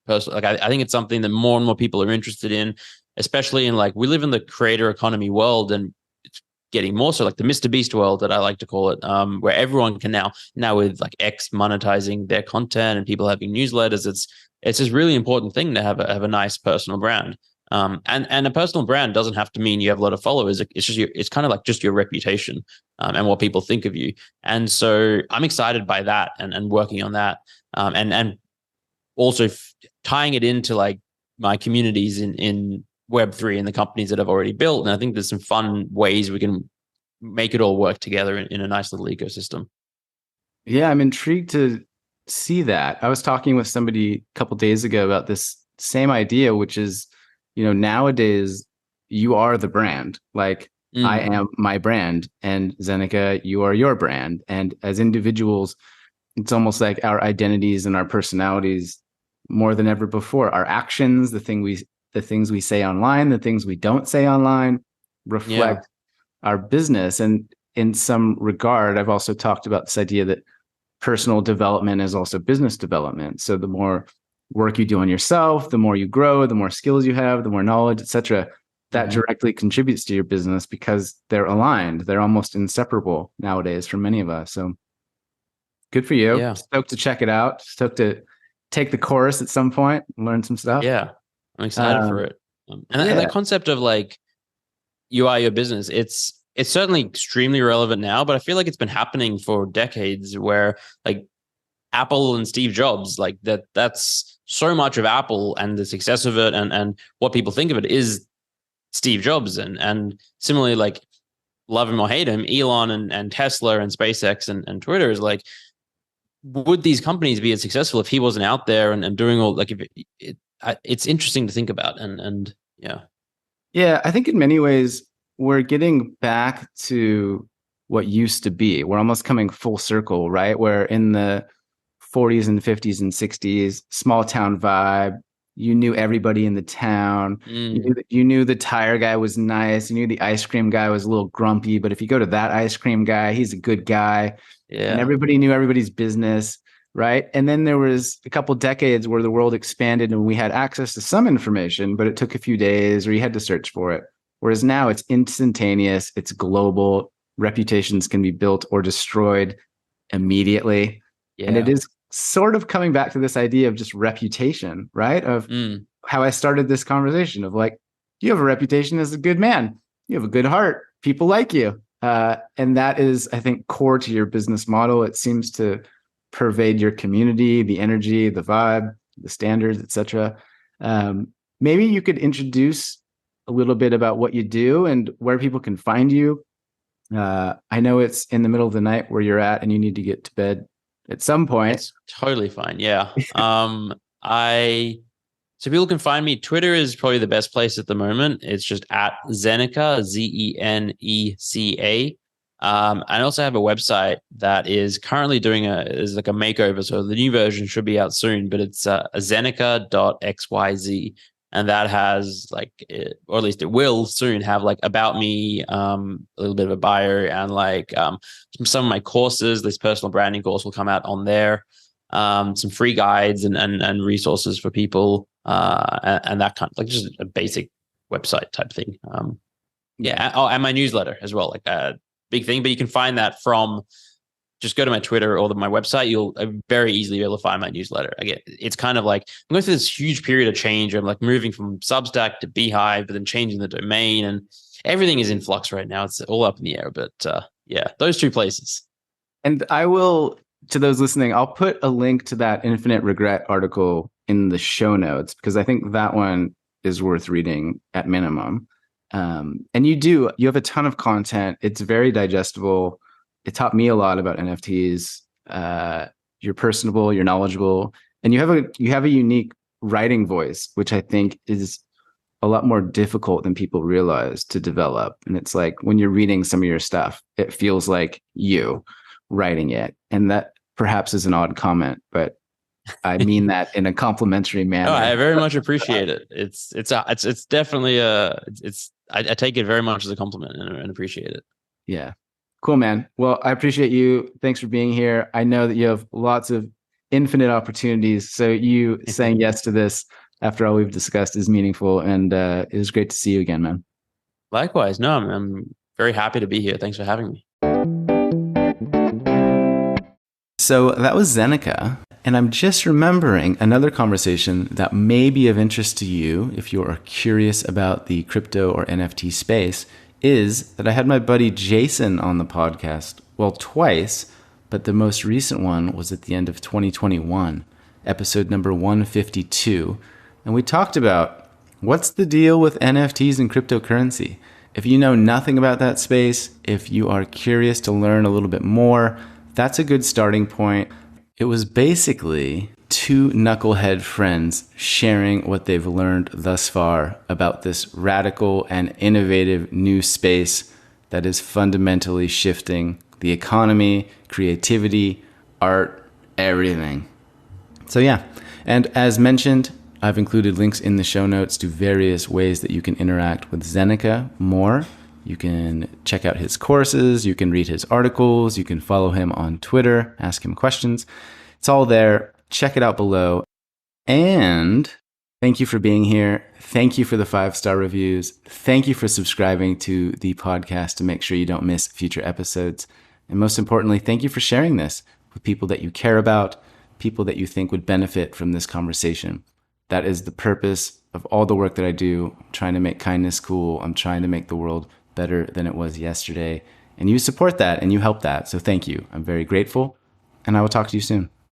Like I think it's something that more and more people are interested in, especially in like, we live in the creator economy world, and it's getting more so like the Mr. Beast world that I like to call it, where everyone can now with like X monetizing their content and people having newsletters, it's just really important thing to have a nice personal brand. And a personal brand doesn't have to mean you have a lot of followers. It's just it's kind of like just your reputation, and what people think of you. And so I'm excited by that and working on that, and also tying it into like my communities in Web3 and the companies that I've already built. And I think there's some fun ways we can make it all work together in a nice little ecosystem. Yeah, I'm intrigued to see that. I was talking with somebody a couple days ago about this same idea, which is, nowadays you are the brand. Like I am my brand, and Zeneca, you are your brand. And as individuals, it's almost like our identities and our personalities more than ever before. Our actions, the things we say online, the things we don't say online reflect our business. And in some regard, I've also talked about this idea that personal development is also business development. So the more work you do on yourself, the more you grow, the more skills you have, the more knowledge, etc. That directly contributes to your business because they're aligned. They're almost inseparable nowadays for many of us. So good for you. Yeah. Stoked to check it out. Stoked to take the course at some point and learn some stuff. Yeah. I'm excited for it. And that concept of like, you are your business, it's certainly extremely relevant now, but I feel like it's been happening for decades, where like Apple and Steve Jobs, like that's so much of Apple and the success of it and what people think of it is Steve Jobs. And similarly, like love him or hate him, Elon and Tesla and SpaceX and Twitter is like, would these companies be as successful if he wasn't out there and doing all, like, if it's interesting to think about. And yeah. Yeah, I think in many ways we're getting back to what used to be. We're almost coming full circle, right? Where in the 40s and 50s and 60s, small town vibe, you knew everybody in the town. You knew the tire guy was nice. You knew the ice cream guy was a little grumpy, but if you go to that ice cream guy, he's a good guy. Yeah. And everybody knew everybody's business, right? And then there was a couple decades where the world expanded and we had access to some information, but it took a few days or you had to search for it. Whereas now it's instantaneous, it's global, reputations can be built or destroyed immediately. Yeah. And it is sort of coming back to this idea of just reputation, right? Of how I started this conversation of like, you have a reputation as a good man. You have a good heart. People like you. And that is, I think, core to your business model. It seems to pervade your community, the energy, the vibe, the standards, etc. Maybe you could introduce a little bit about what you do and where people can find you. I know it's in the middle of the night where you're at and you need to get to bed at some point. It's totally fine. Yeah. So people can find me. Twitter is probably the best place at the moment. It's just at Zeneca, Zeneca. I also have a website that is currently is like a makeover. So the new version should be out soon, but it's zeneca.xyz. And that has like, or at least it will soon have like about me, a little bit of a bio and like some of my courses. This personal branding course will come out on there. Some free guides and resources for people, and that kind of like just a basic website type thing. And my newsletter as well, like a big thing. But you can find that from just go to my Twitter or my website. You'll very easily be able to find my newsletter. Again, it's kind of like I'm going through this huge period of change. I'm like moving from Substack to Beehive, but then changing the domain, and everything is in flux right now. It's all up in the air. But yeah, those two places. And I will, to those listening, I'll put a link to that Infinite Regret article in the show notes because I think that one is worth reading at minimum. And you have a ton of content. It's very digestible. It taught me a lot about NFTs. You're personable, you're knowledgeable, and you have a unique writing voice, which I think is a lot more difficult than people realize to develop. And it's like when you're reading some of your stuff, it feels like you writing it. And that perhaps is an odd comment, but I mean that in a complimentary manner. Oh, I very much appreciate it. It's definitely I take it very much as a compliment and appreciate it. Yeah. Cool, man. Well, I appreciate you. Thanks for being here. I know that you have lots of infinite opportunities. So you saying yes to this after all we've discussed is meaningful. And it was great to see you again, man. Likewise. No, I'm very happy to be here. Thanks for having me. So that was Zeneca. And I'm just remembering another conversation that may be of interest to you if you are curious about the crypto or NFT space, is that I had my buddy Jason on the podcast. Well, twice, but the most recent one was at the end of 2021, episode number 152. And we talked about what's the deal with NFTs and cryptocurrency. If you know nothing about that space, if you are curious to learn a little bit more, that's a good starting point. It was basically two knucklehead friends sharing what they've learned thus far about this radical and innovative new space that is fundamentally shifting the economy, creativity, art, everything. So yeah, and as mentioned, I've included links in the show notes to various ways that you can interact with Zeneca more. You can check out his courses, you can read his articles, you can follow him on Twitter, ask him questions. It's all there. Check it out below. And thank you for being here. Thank you for the 5-star reviews. Thank you for subscribing to the podcast to make sure you don't miss future episodes. And most importantly, thank you for sharing this with people that you care about, people that you think would benefit from this conversation. That is the purpose of all the work that I do. I'm trying to make kindness cool. I'm trying to make the world better than it was yesterday. And you support that and you help that. So thank you. I'm very grateful. And I will talk to you soon.